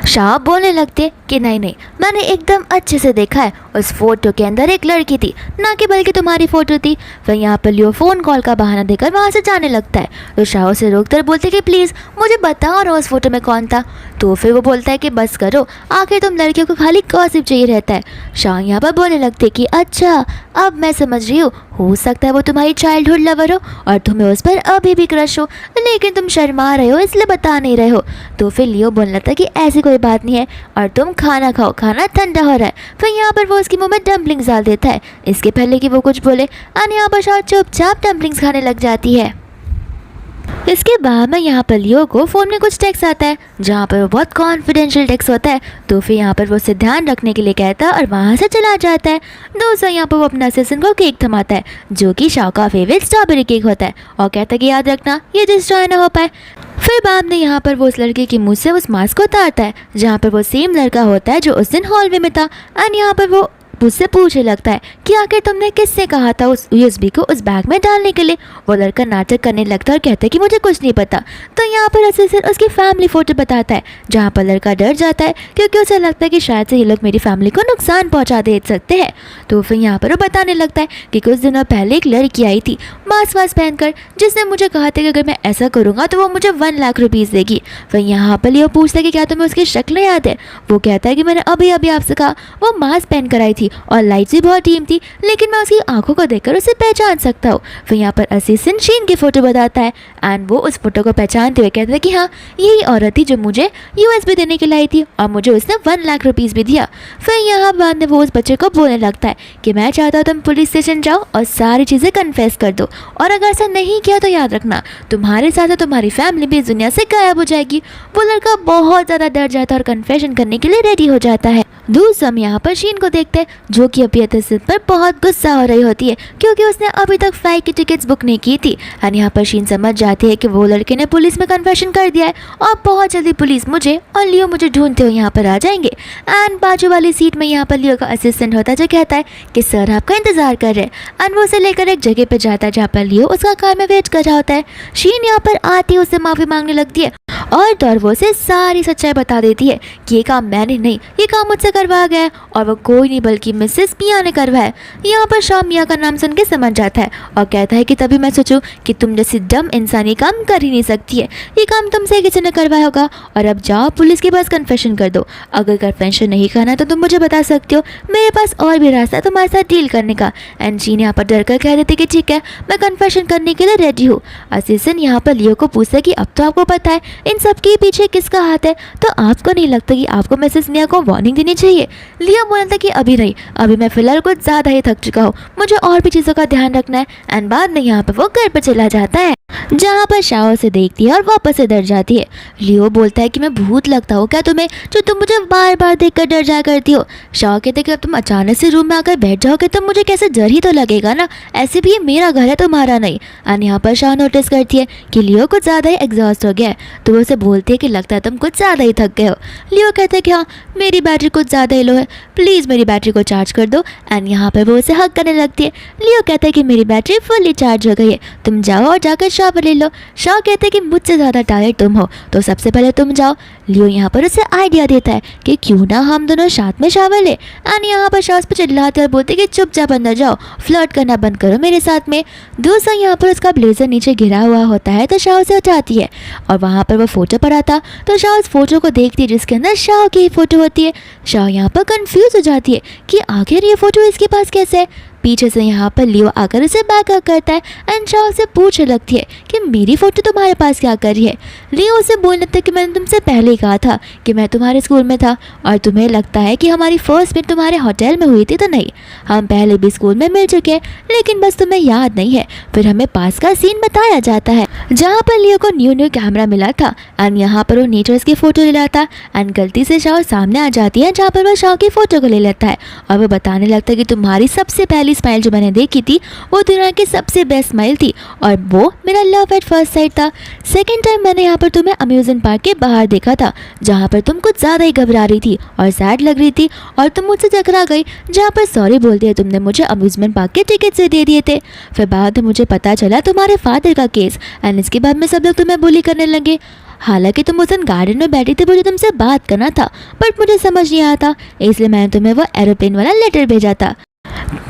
शाओ बोलने लगते कि नहीं, मैंने एकदम अच्छे से देखा है, उस फोटो के अंदर एक लड़की थी, ना कि बल्कि तुम्हारी फोटो थी। फिर यहाँ पर लियो फ़ोन कॉल का बहाना देकर वहाँ से जाने लगता है। तो शाओ से रोककर बोलते कि प्लीज़ मुझे बताओ ना उस फोटो में कौन था। तो फिर वो बोलता है कि बस करो, आखिर तुम लड़कियों को खाली गॉसिप चाहिए रहता है। शाओ यहाँ पर बोलने लगते कि अच्छा अब मैं समझ रही हूँ, हो सकता है वो तुम्हारी चाइल्डहुड लवर हो और तुम्हें उस पर अभी भी क्रश हो, लेकिन तुम शर्मा रहे हो इसलिए बता नहीं रहे हो। तो फिर लियो बोलने लगता है कि ऐसी कोई बात नहीं है और तुम खाना खाओ, खाना ठंडा हो रहा है। फिर यहाँ पर वो उसके मुंह में डम्पलिंग्स डाल देता है, इसके पहले कि वो कुछ बोले और यहाँ पर शाओ चुपचाप डम्पलिंग्स खाने लग जाती है। इसके बाद में यहाँ पर लियो को फ़ोन में कुछ टेक्स्ट आता है, जहाँ पर वो बहुत कॉन्फिडेंशियल टेक्स्ट होता है। तो फिर यहाँ पर वो उसे ध्यान रखने के लिए कहता है और वहाँ से चला जाता है। दोस्तों यहाँ पर वो अपना असिस्टेंट को केक थमाता है, जो कि शाओ का फेवरेट स्ट्रॉबेरी केक होता है, और कहता है कि याद रखना ये डिस्ट्रॉय ना हो पाए। फिर बाद में यहाँ पर वो उस लड़के के मुँह से उस मास्क को उतारता है, जहाँ पर वो सेम लड़का होता है जो उस दिन हॉलवे में था। और यहाँ पर वो उससे पूछने लगता है कि आखिर तुमने किससे कहा था उस यूएसबी को उस बैग में डालने के लिए। वो लड़का नाटक करने लगता है और कहता है कि मुझे कुछ नहीं पता। तो यहाँ पर असिस्टेंट उसकी फैमिली फ़ोटो बताता है, जहाँ पर लड़का डर जाता है क्योंकि उसे लगता है कि शायद से ये लोग मेरी फैमिली को नुकसान पहुँचा दे सकते हैं। तो फिर यहाँ पर वो बताने लगता है कि कुछ दिनों पहले एक लड़की आई थी मास्क वास्क पहनकर, जिसने मुझे कहा था कि अगर मैं ऐसा करूँगा तो वो मुझे 1 लाख रुपीज़ देगी। फिर यहाँ पर लियो पूछता है कि क्या तुम्हें उसकी शक्ल याद है। वो कहता है कि मैंने अभी अभी आपसे कहा वो मास्क पहन कर आई थी थी और लाइट्स भी बहुत डीम थी, लेकिन मैं उसकी आंखों को देखकर उसे पहचान सकता हूँ। फिर यहाँ पर असिस्टेंट शीन की फ़ोटो बताता है एंड वो उस फोटो को पहचानते हुए कहता है कि हाँ, यही औरत थी जो मुझे यूएस भी देने के लिए आई थी और मुझे उसने 1 लाख रुपीज़ भी दिया। फिर यहाँ बाद में वो उस बच्चे को बोलने लगता है कि मैं चाहता हूँ तुम पुलिस स्टेशन जाओ और सारी चीज़ें कन्फेस कर दो, और अगर ऐसा नहीं किया तो याद रखना तुम्हारे साथ तुम्हारी फैमिली भी इस दुनिया से गायब हो जाएगी। वो लड़का बहुत ज़्यादा डर जाता है और कन्फेशन करने के लिए रेडी हो जाता है। दूसरा हम यहाँ पर शीन को देखते हैं जो कि अभी अतिशित पर बहुत गुस्सा हो रही होती है क्योंकि उसने अभी तक फ्लाइट की टिकट्स बुक नहीं की थी। एंड यहाँ पर शीन समझ जाती है कि वो लड़के ने पुलिस में कन्फेशन कर दिया है और बहुत जल्दी पुलिस मुझे और लियो मुझे ढूंढते हुए यहाँ पर आ जाएंगे। एंड बाजू वाली सीट में यहाँ पर लियो का असिस्टेंट होता है जो कहता है कि सर आपका इंतजार कर रहे हैं। एंड वो उसे लेकर एक जगह पर जाता है जहाँ पर लियो उसका कार में वेट कर रहा होता है। शीन यहाँ पर आती है उससे माफ़ी मांगने लगती है और वो उसे सारी सच्चाई बता देती है कि ये काम मैंने नहीं, ये काम मुझसे करवाया गया है और वो कोई नहीं बल्कि मिसेस मिया ने करवाया। यहाँ पर शाम मिया का नाम सुन के समझ जाता है और कहता है कि तभी मैं सोचूं कि तुम जैसी डम इंसान ये काम कर ही नहीं सकती है, ये काम तुमसे किसी ने करवाया होगा। और अब जाओ पुलिस के पास कन्फेशन कर दो, अगर कन्फेशन नहीं करना तो तुम मुझे बता सकते हो, मेरे पास और भी रास्ता है तुम्हारे साथ डील करने का। एंड जीन यहाँ पर डर कर कह देती कि ठीक है मैं कन्फेशन करने के लिए रेडी हूँ। असिस्टेंट यहाँ पर लियो को पूछता है कि अब तो आपको पता है इन सब के पीछे किसका हाथ है, तो आपको नहीं लगता कि आपको मिसेस मिया को वार्निंग देनी चाहिए। लियो बोलता कि अभी नहीं, अभी मैं फिलहाल कुछ ज़्यादा ही थक चुका हूँ, मुझे और भी चीज़ों का ध्यान रखना है। एंड बाद में यहाँ पर वो घर पर चला जाता है जहाँ पर शाओ से देखती है और वापस से डर जाती है। लियो बोलता है कि मैं भूत लगता हूँ क्या तुम्हें जो तुम मुझे बार बार देखकर डर जाया करती हो। शाओ कहते कि अब तुम अचानक से रूम में आकर बैठ जाओगे तो मुझे कैसे डर ही तो लगेगा ना, ऐसे भी ये मेरा घर है तुम्हारा नहीं। एंड यहाँ पर शाओ नोटिस करती है कि लियो कुछ ज़्यादा ही एग्जॉस्ट हो गया है, तो वो उसे बोलती है कि लगता है तुम कुछ ज़्यादा ही थक गए हो। लियो कहते हैं कि हाँ मेरी बैटरी कुछ ज़्यादा ही लो है, प्लीज़ मेरी बैटरी को चार्ज कर दो। एंड यहाँ पर वो उसे हक करने लगती है। लियो कहता है कि मेरी बैटरी फुल्ली चार्ज हो गई है, तुम जाओ और जाकर शावर ले लो। शाओ कहते हैं कि मुझसे ज़्यादा टायर्ड तुम हो तो सबसे पहले तुम जाओ। लियो यहाँ पर उसे आइडिया देता है कि क्यों ना हम दोनों साथ में शावर ले। एंड यहाँ पर शाओ पर चिल्लाते और बोलते कि चुपचाप अंदर जाओ, फ्लर्ट करना बंद करो मेरे साथ में। दूसरा यहाँ पर उसका ब्लेजर नीचे गिरा हुआ होता है तो शाओ से उठाती है और वहाँ पर वो फोटो पड़ा था तो शाओ उस फोटो को देखती है जिसके अंदर शाओ की फोटो होती है। शाओ यहाँ पर कंफ्यूज हो जाती है कि आखिर ये फोटो इसके पास कैसे है। पीछे से यहाँ पर लियो आकर उसे बैकअप करता है एंड शाओ से पूछने लगती है कि मेरी फ़ोटो तुम्हारे पास क्या कर रही है। लियो उसे बोलने लगता है कि मैंने तुमसे पहले ही कहा था कि मैं तुम्हारे स्कूल में था और तुम्हें लगता है कि हमारी फर्स्ट मीट तुम्हारे होटल में हुई थी, तो नहीं, हम पहले भी स्कूल में मिल चुके हैं लेकिन बस तुम्हें याद नहीं है। फिर हमें पास का सीन बताया जाता है जहाँ पर लियो को न्यू कैमरा मिला था एंड यहाँ पर वो नेचर्स की फ़ोटो ले लेता एंड गलती से शाओ सामने आ जाती है जहाँ पर वो शाओ की फ़ोटो को ले लेता है और वो बताने लगता है कि तुम्हारी सबसे पहली स्माइल जो मैंने देखी थी वो दुनिया की सबसे बेस्ट स्माइल थी और वो मेरा लव एट फर्स्ट साइट था। सेकेंड टाइम मैंने यहाँ पर तुम्हें अम्यूजमेंट पार्क के बाहर देखा था जहाँ पर तुम कुछ ज़्यादा ही घबरा रही थी और सैड लग रही थी और तुम मुझसे टकरा गई, जहाँ पर सॉरी बोलते हैं तुमने मुझे अम्यूजमेंट पार्क के टिकट से दे दिए थे। फिर बाद में मुझे पता चला तुम्हारे फादर का केस एंड इसके बाद में सब लोग तुम्हें बुली करने लगे। हालांकि तुम उस दिन गार्डन में बैठी थी, मुझे तुमसे बात करना था बट मुझे समझ नहीं आया था, इसलिए मैंने तुम्हें वो एरोप्लेन वाला लेटर भेजा था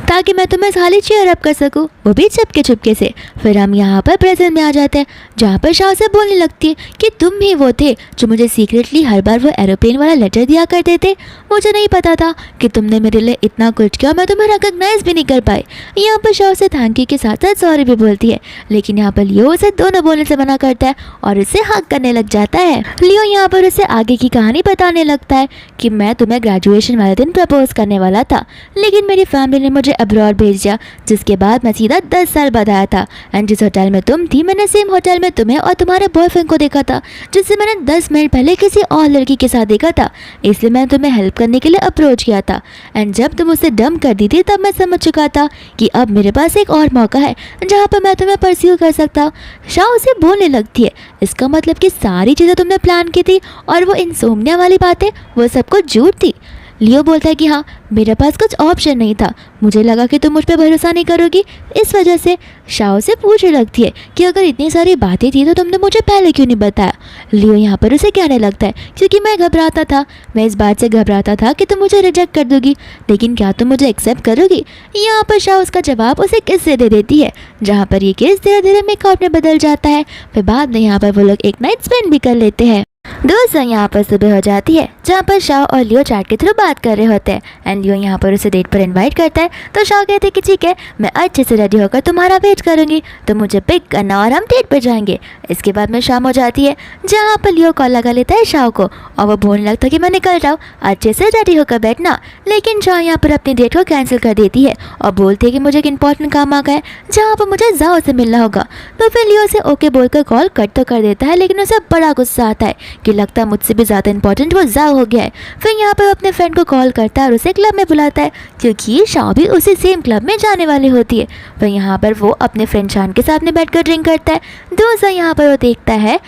ताकि मैं तुम्हें खाली चेयर अप कर सकूं, वो भी चुपके चुपके से। फिर हम यहाँ पर प्रेजेंट में आ जाते हैं जहाँ पर शाओ से बोलने लगती है कि तुम ही वो थे जो मुझे सीक्रेटली हर बार वो एरोप्लेन वाला लेटर दिया करते थे। मुझे नहीं पता था कि तुमने मेरे लिए इतना कुछ किया, मैं तुम्हें रिकॉग्नाइज भी नहीं कर पाई। यहाँ पर शाओ से थैंक यू के साथ साथ सॉरी भी बोलती है, लेकिन यहाँ पर लियो उसे दोनों बोलने से मना करता है और उसे हक करने लग जाता है। लियो यहाँ पर उसे आगे की कहानी बताने लगता है कि मैं तुम्हें ग्रेजुएशन वाले दिन प्रपोज करने वाला था लेकिन मेरी फैमिली ने मुझे अब्रॉड भेज दिया, जिसके बाद मैं सीधा 10 साल बाद आया था। एंड जिस होटल में तुम थी मैंने सेम होटल में तुम्हें और तुम्हारे बॉयफ्रेंड को देखा था जिससे मैंने 10 मिनट पहले किसी और लड़की के साथ देखा था, इसलिए मैंने तुम्हें हेल्प करने के लिए अप्रोच किया था। एंड जब तुम उसे डम कर दी थी तब मैं समझ चुका था कि अब मेरे पास एक और मौका है जहाँ पर मैं तुम्हें परस्यू कर सकता हूँ। शाओ उसे बोलने लगती है, इसका मतलब कि सारी चीज़ें तुमने प्लान की थी और वो इंसोम्निया वाली बातें वो सब कुछ झूठ थी। लियो बोलता है कि हाँ मेरे पास कुछ ऑप्शन नहीं था, मुझे लगा कि तुम मुझ पर भरोसा नहीं करोगी, इस वजह से। शाओ से पूछने लगती है कि अगर इतनी सारी बातें थी तो तुमने मुझे पहले क्यों नहीं बताया। लियो यहाँ पर उसे कहने लगता है क्योंकि मैं घबराता था, मैं इस बात से घबराता था कि तुम मुझे रिजेक्ट कर दोगी, लेकिन क्या तुम मुझे एक्सेप्ट करोगी। यहाँ पर शाओ उसका जवाब उसे किस से दे देती है जहाँ पर ये केस धीरे धीरे मेकआउट में बदल जाता है। फिर बाद में यहाँ पर वो लोग एक नाइट स्पेंड भी कर लेते हैं। दोस्तों यहाँ पर सुबह हो जाती है जहाँ पर शाओ और लियो चैट के थ्रू बात कर रहे होते हैं एंड लियो यहाँ पर उसे डेट पर इनवाइट करता है। तो शाओ कहते हैं कि ठीक है, मैं अच्छे से रेडी होकर तुम्हारा वेट करूँगी, तो मुझे पिक करना और हम डेट पर जाएंगे। इसके बाद में शाम हो जाती है जहाँ पर लियो कॉल लगा लेता है शाओ को और वो बोलने लगता है कि मैं निकल रहा हूँ, अच्छे से रेडी होकर बैठना। लेकिन शाओ यहाँ पर अपनी डेट को कैंसिल कर देती है और बोलती है कि मुझे एक इंपॉर्टेंट काम आ गया है जहाँ पर मुझे जाओ से मिलना होगा। तो फिर लियो से ओके बोलकर कॉल कट तो कर देता है, लेकिन उसे बड़ा गुस्सा आता है कि लगता है मुझसे भी ज़्यादा इंपॉर्टेंट वो जाओ हो गया है। फिर यहाँ पर अपने फ्रेंड को कॉल करता है और उसे क्लब में बुलाता है क्योंकि शाओ भी उसी सेम क्लब में जाने वाली होती है। फिर यहाँ पर वो अपने फ्रेंड शान के साथ में बैठकर ड्रिंक करता है। दोस्तों यहाँ पर वो देखता है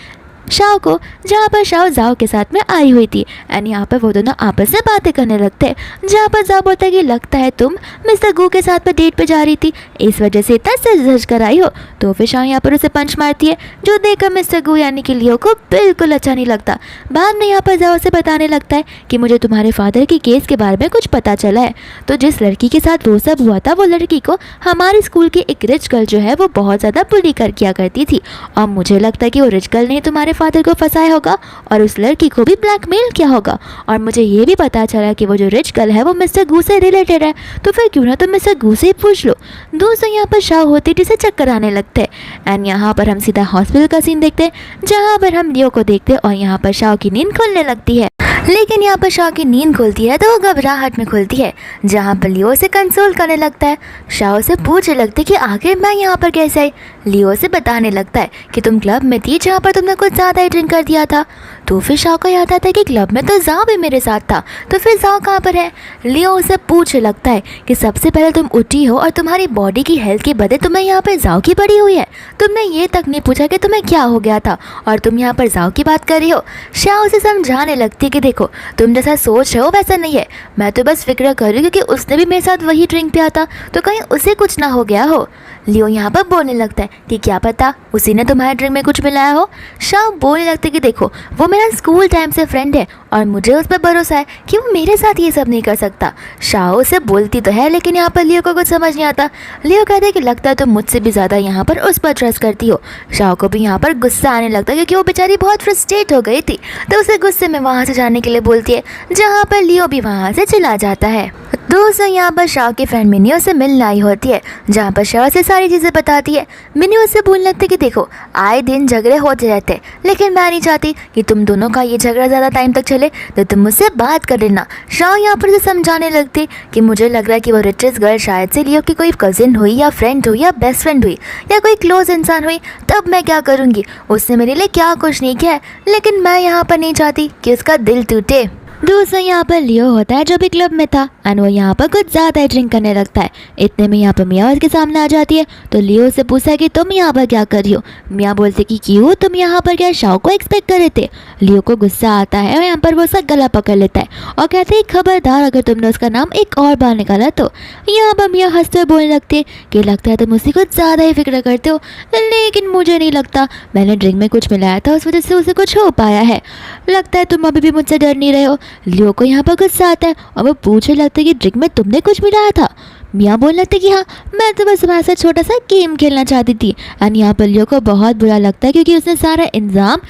शाओ को जहाँ पर शाओ जाओ के साथ में आई हुई थी एंड यहाँ पर वो दोनों आपस में बातें करने लगते हैं, जहाँ पर जाओ बोलता है कि लगता है तुम मिस्टर गू के साथ में डेट पे जा रही थी, इस वजह से इतना सज धज कर आई हो। तो फिर शाओ यहाँ पर उसे पंच मारती है जो देखकर मिस्टर गू यानी कि लियो को बिल्कुल अच्छा नहीं लगता। बाद में यहाँ पर जाओ से बताने लगता है कि मुझे तुम्हारे फादर के केस के बारे में कुछ पता चला है। तो जिस लड़की के साथ वो सब हुआ था वो लड़की को हमारे स्कूल की एक रिच गर्ल जो है वो बहुत ज़्यादा बुली कर किया करती थी और मुझे लगता है कि वो रिच गर्ल ने तुम्हारे फादर को फंसाया होगा और उस लड़की को भी ब्लैकमेल किया होगा। और मुझे ये भी पता चला कि वो जो रिच गर्ल है वो मिस्टर गू से रिलेटेड है, तो फिर क्यों ना तुम मिस्टर गू से ही पूछ लो। दोस्तों यहाँ पर शाओ होती जिसे चक्कर आने लगते हैं एंड यहाँ पर हम सीधा हॉस्पिटल का सीन देखते हैं जहाँ पर हम लियो को देखते हैं और यहाँ पर शाओ की नींद खुलने लगती है। लेकिन यहाँ पर शाओ की नींद खुलती है तो वो घबराहट में खुलती है, जहाँ पर लियो से कंसोल करने लगता है। शाओ से पूछने लगते कि आखिर मैं यहाँ पर कैसे आई। लियो से बताने लगता है कि तुम क्लब में थी जहाँ पर तुमने कुछ ज़्यादा ही ड्रिंक कर दिया था। तो फिर शाओ को याद आता है कि क्लब में तो जाओ भी मेरे साथ था, तो फिर जाओ कहाँ पर है। लियो उसे पूछने लगता है कि सबसे पहले तुम उठी हो और तुम्हारी बॉडी की हेल्थ के बदले तुम्हें यहाँ पर जाओ की पड़ी हुई है, तुमने ये तक नहीं पूछा कि तुम्हें क्या हो गया था और तुम यहाँ पर जाओ की बात कर रही हो। शाओ उसे समझाने लगती है कि देखो तुम जैसा सोच रहे हो वैसा नहीं है, मैं तो बस फिक्र कर रही हूँ क्योंकि उसने भी मेरे साथ वही ड्रिंक पिया था, तो कहीं उसे कुछ ना हो गया हो। लियो यहाँ पर बोलने लगता है कि क्या पता उसी ने तुम्हारे ड्रिंक में कुछ मिलाया हो। शाओ बोलने लगता है कि देखो वो मेरा स्कूल टाइम से फ्रेंड है और मुझे उस पर भरोसा है कि वो मेरे साथ ये सब नहीं कर सकता। शाओ उसे बोलती तो है लेकिन यहाँ पर लियो को कुछ समझ नहीं आता। लियो कहता है कि लगता है तुम मुझसे भी ज़्यादा यहाँ पर उस पर ट्रस्ट करती हो। शाओ को भी यहाँ पर गुस्सा आने लगता है क्योंकि वो बेचारी बहुत फ्रस्ट्रेट हो गई थी, तो उसे गुस्से में वहाँ से जाने के लिए बोलती है, जहाँ पर लियो भी वहाँ से चला जाता है। दोस्तों यहाँ पर शाओ की फ्रेंड मिनी उसे मिलने आई होती है, जहाँ पर शाओ से सारी चीज़ें बताती है। मिनी उससे बोलने लगती है कि देखो आए दिन झगड़े होते रहते, लेकिन मैं नहीं चाहती कि तुम दोनों का ये झगड़ा ज़्यादा टाइम तक चले, तो तुम मुझसे बात कर लेना। शाओ यहाँ पर उसे समझाने लगती कि मुझे लग रहा है कि वो रिचेस्ट गर्ल शायद से लियो की कोई कजिन हुई या फ्रेंड हुई या बेस्ट फ्रेंड हुई या कोई क्लोज इंसान हुई, तब मैं क्या करूँगी। उसने मेरे लिए क्या कुछ नहीं किया है, लेकिन मैं यहाँ पर नहीं चाहती कि उसका दिल टूटे। दूसरा यहाँ पर लियो होता है जो भी क्लब में था एंड वो यहाँ पर कुछ ज़्यादा ही ड्रिंक करने लगता है। इतने में यहाँ पर मिया उसके सामने आ जाती है, तो लियो से पूछा है कि तुम यहाँ पर क्या कर रही हो। मिया बोलते कि क्यों तुम यहाँ पर क्या शाओ को एक्सपेक्ट कर रहे थे। लियो को गुस्सा आता है और यहाँ पर वो उसका गला पकड़ लेता है और कहते हैं खबरदार अगर तुमने उसका नाम एक और बार निकाला तो। यहाँ पर मिया हंसते हुए बोलने लगते हैं कि लगता है तुम उससे कुछ ज़्यादा ही फिक्र करते हो, लेकिन मुझे नहीं लगता, मैंने ड्रिंक में कुछ मिलाया था उस वजह से उसे कुछ हो पाया है, लगता है तुम अभी भी मुझसे डर नहीं रहे हो। लियो को यहाँ पर गुस्सा आता है और वो पूछने लगता है कि ड्रिंक में तुमने कुछ मिलाया था। मियाँ बोलने लगते कि हाँ मैं तो बस तुम्हारे साथ छोटा सा गेम खेलना चाहती थी। एंड यहाँ पर लियो को बहुत बुरा लगता है क्योंकि उसने सारा इल्ज़ाम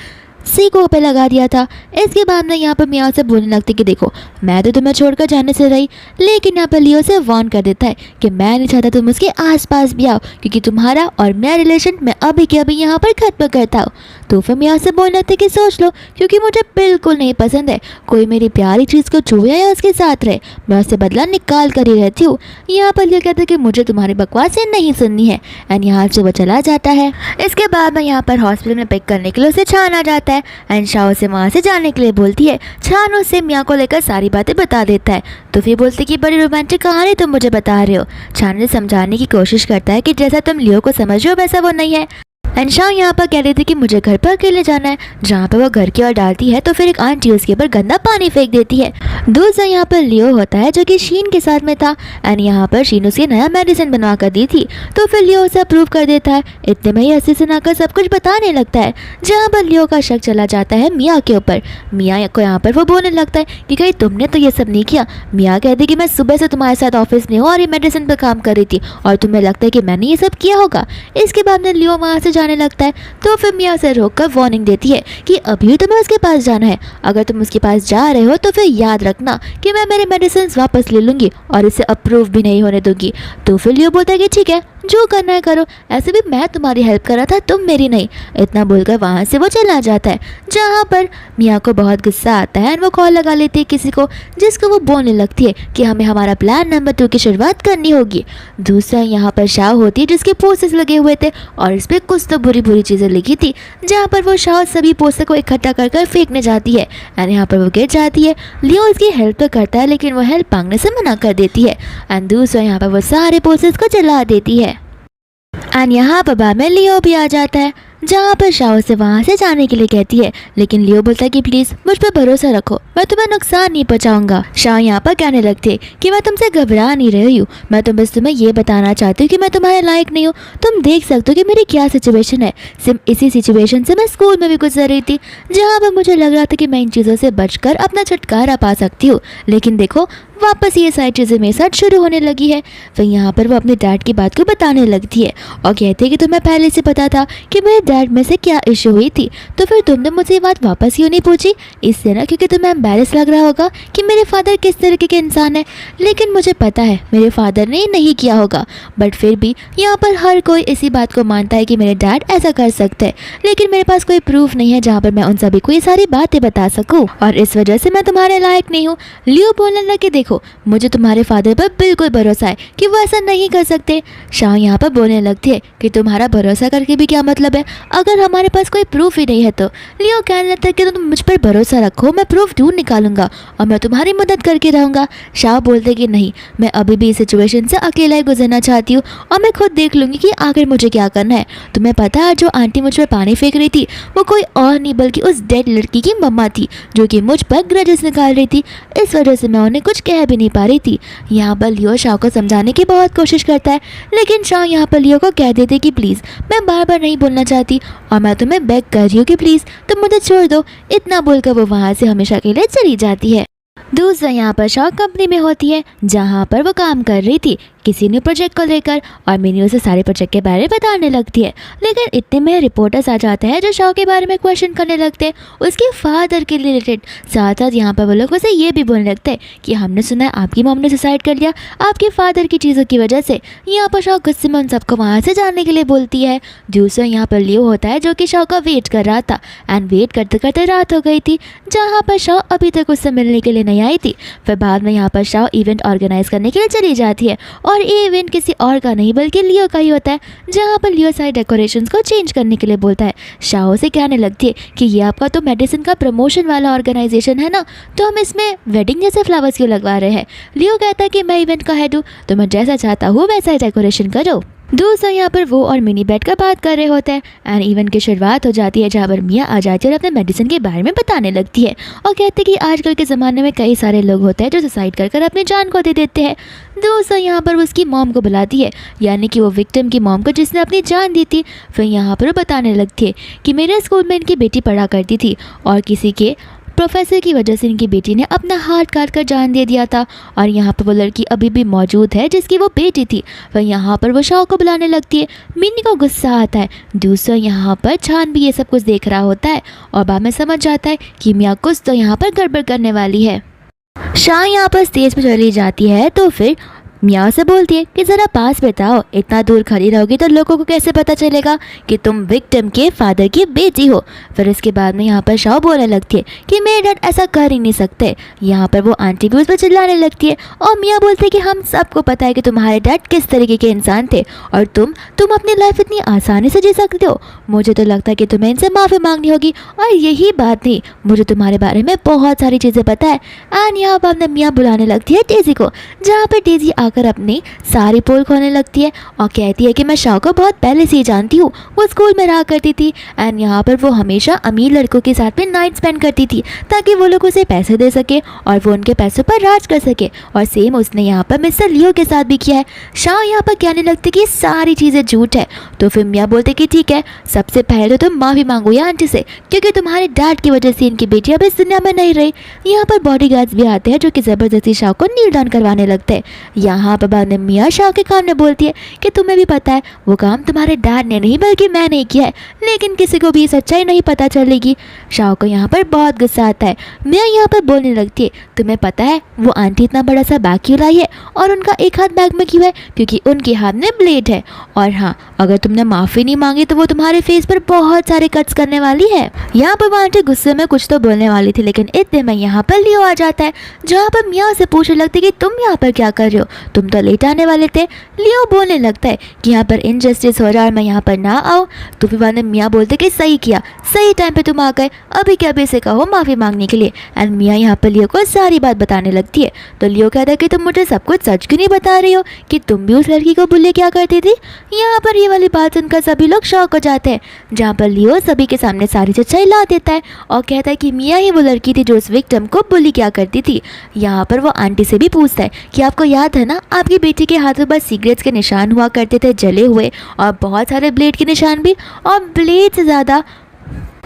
सीको पे लगा दिया था। इसके बाद में यहाँ पर मियाँ से बोलने लगती कि देखो मैं तो तुम्हें छोड़कर जाने से रही, लेकिन यहाँ पर लियो से वार्न कर देता है कि मैं नहीं चाहता तुम उसके आसपास भी आओ क्योंकि तुम्हारा और मेरा रिलेशन मैं अभी के अभी यहाँ पर खत्म करता हूँ। तो फिर मियाँ से बोलने लगते कि सोच लो, क्योंकि मुझे बिल्कुल नहीं पसंद है कोई मेरी प्यारी चीज़ को छुए या उसके साथ रहे, मैं उससे बदला निकाल कर ही रहती हूँ। यहाँ पर लियो कहते कि मुझे तुम्हारी बकवासें नहीं सुननी है एंड यहाँ से वो चला जाता है। इसके बाद में यहाँ पर हॉस्पिटल में पिक करने के लिए उसे छान आ जाता है एंड शाओ से वहाँ से जाने के लिए बोलती है। छान उसे मियाँ को लेकर सारी बातें बता देता है, तो फिर बोलती कि बड़ी रोमांटिक कहानी तुम मुझे बता रहे हो। छान ने समझाने की कोशिश करता है कि जैसा तुम लियो को समझ रहे हो वैसा वो नहीं है। एंड शाओ यहाँ पर कह रही थी कि मुझे घर पर अकेले जाना है, जहाँ पर वो घर की ओर डालती है तो फिर एक आंटी उसके ऊपर गंदा पानी फेंक देती है। दूसरा यहाँ पर लियो होता है जो कि शीन के साथ में था एंड यहाँ पर शीन उसकी नया मेडिसिन बनवा कर दी थी, तो फिर लियो उसे अप्रूव कर देता है। इतने में ही असिस्टेंट आकर सब कुछ बताने लगता है, जहाँ पर लियो का शक चला जाता है मिया के ऊपर। मिया को यहाँ पर वो बोलने लगता है कि कहीं तुमने तो ये सब नहीं किया। मिया कहती कि मैं सुबह से तुम्हारे साथ ऑफिस में हूँ और ये मेडिसिन पर काम कर रही थी और तुम्हें लगता है कि मैंने ये सब किया होगा। इसके बाद में लियो वहाँ से जाने लगता है, तो फिर मिया उसे रोक कर वार्निंग देती है कि अभी तुम्हें उसके पास जाना है, अगर तुम उसके पास जा रहे हो तो फिर याद रखना कि मैं मेरे मेडिसिन वापस ले लूँगी और इसे अप्रूव भी नहीं होने दूंगी। तो फिर लियो बोलता है कि ठीक है, जो करना है करो, ऐसे भी मैं तुम्हारी हेल्प कर रहा था, तुम मेरी नहीं। इतना बोलकर वहाँ से वो चला जाता है, जहाँ पर मिया को बहुत गुस्सा आता है और वो कॉल लगा लेती है किसी को, जिसको वो बोलने लगती है कि हमें हमारा प्लान नंबर 2 की शुरुआत करनी होगी। दूसरा यहाँ पर शाह होती है जिसके पोस्टर्स लगे हुए थे और इस पर कुछ तो बुरी बुरी चीज़ें लिखी थी, जहाँ पर वो शाह सभी पोस्टर को इकट्ठा कर कर फेंकने जाती है एंड यहाँ पर वो गिर जाती है। लियो उसकी हेल्प तो करता है लेकिन वो हेल्प मांगने से मना कर देती है एंड दूसरा यहाँ पर वो सारे पोस्टर्स को जला देती है। एंड यहाँ पर बाद में लियो भी आ जाता है, जहाँ पर शाह से वहाँ से जाने के लिए कहती है, लेकिन लियो बोलता है कि प्लीज़ मुझ पर भरोसा रखो, मैं तुम्हें नुकसान नहीं पहुँचाऊंगा। शाह यहाँ पर कहने लगते कि मैं तुमसे घबरा नहीं रही हूँ, मैं तो बस तुम्हें ये बताना चाहती हूँ कि मैं तुम्हारे लायक नहीं हूँ। तुम देख सकते हो कि मेरी क्या सिचुएशन है। सिर्फ इसी सिचुएशन से मैं स्कूल में भी गुजर रही थी, जहाँ पर मुझे लग रहा था कि मैं इन चीज़ों से बचकर अपना छुटकारा पा सकती हूँ, लेकिन देखो वापस ये सारी चीज़ें मेरे साथ शुरू होने लगी है। फिर यहाँ पर वो अपने डैड की बात को बताने लगती है और कहती है कि तुम्हें पहले से पता था कि मेरे डैड में से क्या इशू हुई थी, तो फिर तुमने मुझसे ये बात वापस क्यों नहीं पूछी? इससे ना क्योंकि तुम्हें एम्बैरेस लग रहा होगा कि मेरे फादर किस तरीके के इंसान है, लेकिन मुझे पता है मेरे फादर ने नहीं किया होगा। बट फिर भी यहाँ पर हर कोई इसी बात को मानता है कि मेरे डैड ऐसा कर सकते हैं, लेकिन मेरे पास कोई प्रूफ नहीं है जहाँ पर मैं उन सभी को ये सारी बातें बता सकूँ, और इस वजह से मैं तुम्हारे लायक नहीं हूँ। लियो बोलने लगे देखो मुझे तुम्हारे फादर पर बिल्कुल भरोसा है कि वो ऐसा नहीं कर सकते। शाह यहाँ पर बोलने लगती है कि तुम्हारा भरोसा करके भी क्या मतलब है अगर हमारे पास कोई प्रूफ ही नहीं है तो। लियो कहने लगता है कि तुम मुझ पर भरोसा रखो, मैं प्रूफ ढूंढ निकालूंगा और मैं तुम्हारी मदद करके रहूँगा। शाह बोलते कि नहीं, मैं अभी भी इस सिचुएशन से अकेला ही गुजरना चाहती हूँ और मैं खुद देख लूँगी कि आखिर मुझे क्या करना है। तुम्हें पता है जो आंटी मुझ पर पानी फेंक रही थी वो कोई और नहीं बल्कि उस डेड लड़की की मम्मा थी, जो कि मुझ पर ग्रजेस निकाल रही थी। इस वजह से मैं उन्हें कुछ कह भी नहीं पा रही थी। यहाँ पर लियो शाह को समझाने की बहुत कोशिश करता है, लेकिन शाह यहाँ पर लियो को कह देते कि प्लीज़ मैं बार बार नहीं बोलना चाहती और मैं तुम्हें बेग कर रही हूँ कि प्लीज़ तुम मुझे छोड़ दो। इतना बोलकर वो वहाँ से हमेशा के लिए चली जाती है। दूसरा यहाँ पर शाह कंपनी में होती है जहाँ पर वो काम कर रही थी किसी न्यू प्रोजेक्ट को लेकर, और मिनी उसे सारे प्रोजेक्ट के बारे में बताने लगती है। लेकिन इतने में रिपोर्टर्स आ जाते हैं जो शाह के बारे में क्वेश्चन करने लगते हैं उसके फादर के रिलेटेड। साथ साथ यहाँ पर वो लोग उसे ये भी बोलने लगते हैं कि हमने सुना है आपकी मॉम ने सुसाइड कर लिया आपके फादर की चीज़ों की वजह से। यहाँ पर शाह गुस्से में उन सबको वहाँ से जाने के लिए बोलती है। दूसरा यहाँ पर लियो होता है जो कि शाह का वेट कर रहा था एंड वेट करते करते रात हो गई थी, जहाँ पर शाह अभी तक उससे मिलने के लिए नहीं आई थी। फिर बाद में यहाँ पर शाह इवेंट ऑर्गेनाइज करने के लिए चली जाती है और ये इवेंट किसी और का नहीं बल्कि लियो का ही होता है, जहाँ पर लियो सारे डेकोरेशंस को चेंज करने के लिए बोलता है। शाह से कहने लगती है कि ये आपका तो मेडिसिन का प्रमोशन वाला ऑर्गेनाइजेशन है ना, तो हम इसमें वेडिंग जैसे फ्लावर्स क्यों लगवा रहे हैं? लियो कहता है कि मैं इवेंट का हेड हूँ तो मैं जैसा चाहता हूँ वैसा ही डेकोरेशन करो। दूसरा यहाँ पर वो और मिनी बैठ कर बात कर रहे होते हैं एंड इवेंट की शुरुआत हो जाती है, जहाँ पर मिया आ जाती है और अपने मेडिसिन के बारे में बताने लगती है और कहते हैं कि आजकल के ज़माने में कई सारे लोग होते हैं जो सुसाइड कर कर अपनी जान को दे देते हैं। दूसरा यहाँ पर उसकी मॉम को बुलाती है, यानी कि वो विक्टिम की मॉम को जिसने अपनी जान दी थी। फिर यहाँ पर वो बताने लगती है कि मेरे स्कूल में इनकी बेटी पढ़ा करती थी और किसी के प्रोफेसर की वजह से इनकी बेटी ने अपना हाथ काट कर जान दे दिया था, और यहाँ पर वो लड़की अभी भी मौजूद है जिसकी वो बेटी थी। वह यहाँ पर वो शाह को बुलाने लगती है। मिनी को गुस्सा आता है। दूसरा यहाँ पर छान भी ये सब कुछ देख रहा होता है और बाद में समझ जाता है कि मिया कुछ तो यहाँ पर गड़बड़ करने वाली है। शाह यहाँ पर स्टेज पर चली जाती है तो फिर मियाँ से बोलती है कि ज़रा पास बैठाओ, इतना दूर खड़ी रहोगी तो लोगों को कैसे पता चलेगा कि तुम विक्टिम के फादर की बेटी हो। फिर इसके बाद में यहाँ पर शाह बोलने लगती है कि मेरे डैड ऐसा कर ही नहीं सकते। यहाँ पर वो आंटी भी उस पर चिल्लाने लगती है और मियाँ बोलते हैं कि हम सबको पता है कि तुम्हारे डैड किस तरीके के इंसान थे और तुम अपनी लाइफ इतनी आसानी से जी सकते हो। मुझे तो लगता है कि तुम्हें इनसे माफ़ी मांगनी होगी, और यही बात नहीं, मुझे तुम्हारे बारे में बहुत सारी चीज़ें पता है। एंड यहाँ पर मियाँ बुलाने लगती है डेज़ी को, जहाँ पर डेज़ी जाकर अपनी सारी पोल खोलने लगती है और कहती है कि मैं शाओ को बहुत पहले से ही जानती हूँ, वो स्कूल में रहा करती थी एंड यहाँ पर वो हमेशा अमीर लड़कों के साथ में नाइट स्पेंड करती थी ताकि वो लोग उसे पैसे दे सके और वो उनके पैसों पर राज कर सके। और सेम उसने यहाँ पर मिस्टर लियो के साथ भी किया है। शाओ यहाँ पर कहने लगती कि सारी चीज़ें झूठ है। तो फिर मिया बोलते कि ठीक है, सबसे पहले तो तुम माफ़ी मांगो या आंटी से, क्योंकि तुम्हारे डैड की वजह से इनकी बेटी अब इस दुनिया में नहीं रही। यहाँ पर बॉडीगार्ड्स भी आते हैं जो कि ज़बरदस्ती शाओ को नील डाउन करवाने लगते हैं। यहाँ पर बाद में मिया शाओ के काम में बोलती है कि तुम्हें भी पता है वो काम तुम्हारे डैड ने नहीं बल्कि मैंने किया है, लेकिन किसी को भी सच्चाई नहीं पता चलेगी। शाओ को यहाँ पर बहुत गुस्सा आता है। मिया यहाँ पर बोलने लगती है तुम्हें पता है वो आंटी इतना बड़ा सा बैग क्यों लाई है और उनका एक हाथ बैग में क्यों है, क्योंकि उनके हाथ में ब्लेड है। और हाँ, अगर तुमने माफ़ी नहीं मांगी तो वो तुम्हारे फेस पर बहुत सारे कट्स करने वाली है। यहाँ पर वो आंटी गुस्से में कुछ तो बोलने वाली थी, लेकिन इतने में यहाँ पर लियो आ जाता है जहाँ पर मिया से पूछने लगती कि तुम यहाँ पर क्या कर रहे हो, तुम तो लेट आने वाले थे। लियो बोलने लगता है कि यहाँ पर इनजस्टिस हो रहा है, मैं यहाँ पर ना आऊँ। तो फिर बाद में मिया बोलते कि सही किया, सही टाइम पे तुम आ गए, अभी क्या अभी से कहो माफ़ी मांगने के लिए। एंड मिया यहाँ पर लियो को सारी बात बताने लगती है। तो लियो कहता है कि तुम मुझे सब कुछ सच क्यों नहीं बता रही हो कि तुम भी उस लड़की को बुले क्या करती थी। यहाँ पर ये वाली बात सुनकर सभी लोग शॉक हो जाते हैं, जहाँ पर लियो सभी के सामने सारी सच्चाई ला देता है और कहता है कि मिया ही वो लड़की थी जो उस विक्टिम को बुली क्या करती थी। यहाँ पर वो आंटी से भी पूछता है कि आपको याद है ना, आपकी बेटी के हाथों पर सिगरेट्स के निशान हुआ करते थे जले हुए, और बहुत सारे ब्लेड के निशान भी, और ब्लेड से ज़्यादा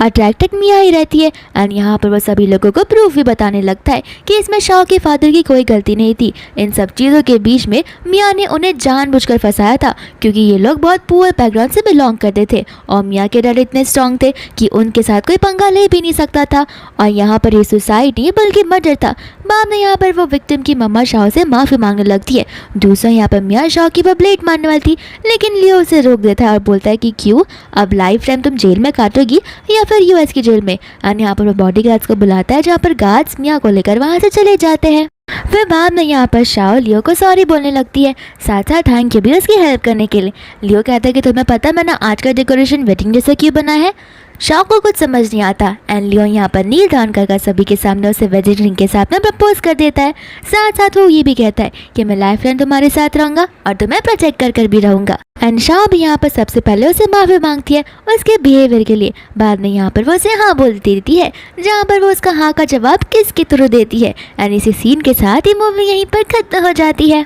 अट्रैक्टेड मिया ही रहती है। एंड यहाँ पर वो सभी लोगों को प्रूफ भी बताने लगता है कि इसमें शाओ के फादर की कोई गलती नहीं थी। इन सब चीज़ों के बीच में मिया ने उन्हें जानबूझकर फंसाया था, क्योंकि ये लोग बहुत पुअर बैकग्राउंड से बिलोंग करते थे और मिया के डर इतने स्ट्रॉन्ग थे कि उनके साथ कोई पंगा ले भी नहीं सकता था। और यहाँ पर ये सुसाइड नहीं बल्कि मर्डर था। बाद में यहाँ पर वो विक्टिम की मम्मा शाओ से माफ़ी मांगने लगती है। दूसरा यहाँ पर मिया शाओ की पर ब्लेड मारने वाली थी, लेकिन लियो उसे रोक देता है और बोलता है कि क्यों, अब लाइफ टाइम तुम जेल में काटोगी या फिर यूएस की जेल में। एंड यहाँ पर वो बॉडीगार्ड्स को बुलाता है, जहाँ पर गार्ड्स मिया को लेकर वहाँ से चले जाते हैं। फिर बाद में यहाँ पर शाओ लियो को सॉरी बोलने लगती है, साथ साथ थैंक यू भी उसकी हेल्प करने के लिए। लियो कहता है कि तुम्हें पता है मैंने आज का डेकोरेशन वेडिंग जैसा क्यों बना है। शाओ को कुछ समझ नहीं आता एंड लियो यहाँ पर नील डाउन कर सभी के सामने उसे वेडिंग रिंग के साथ में प्रपोज कर देता है। साथ साथ वो ये भी कहता है कि मैं लाइफ टाइम तुम्हारे साथ रहूँगा और तुम्हें प्रोटेक्ट कर भी रहूँगा। एंड शाओ भी यहाँ पर सबसे पहले उसे माफ़ी मांगती है उसके बिहेवियर के लिए। बाद में यहाँ पर वो उसे हाँ बोल देती है, जहाँ पर वो उसका हाँ का जवाब किस के थ्रू देती है। एंड इसी सीन के साथ ही मूवी यहीं पर खत्म हो जाती है।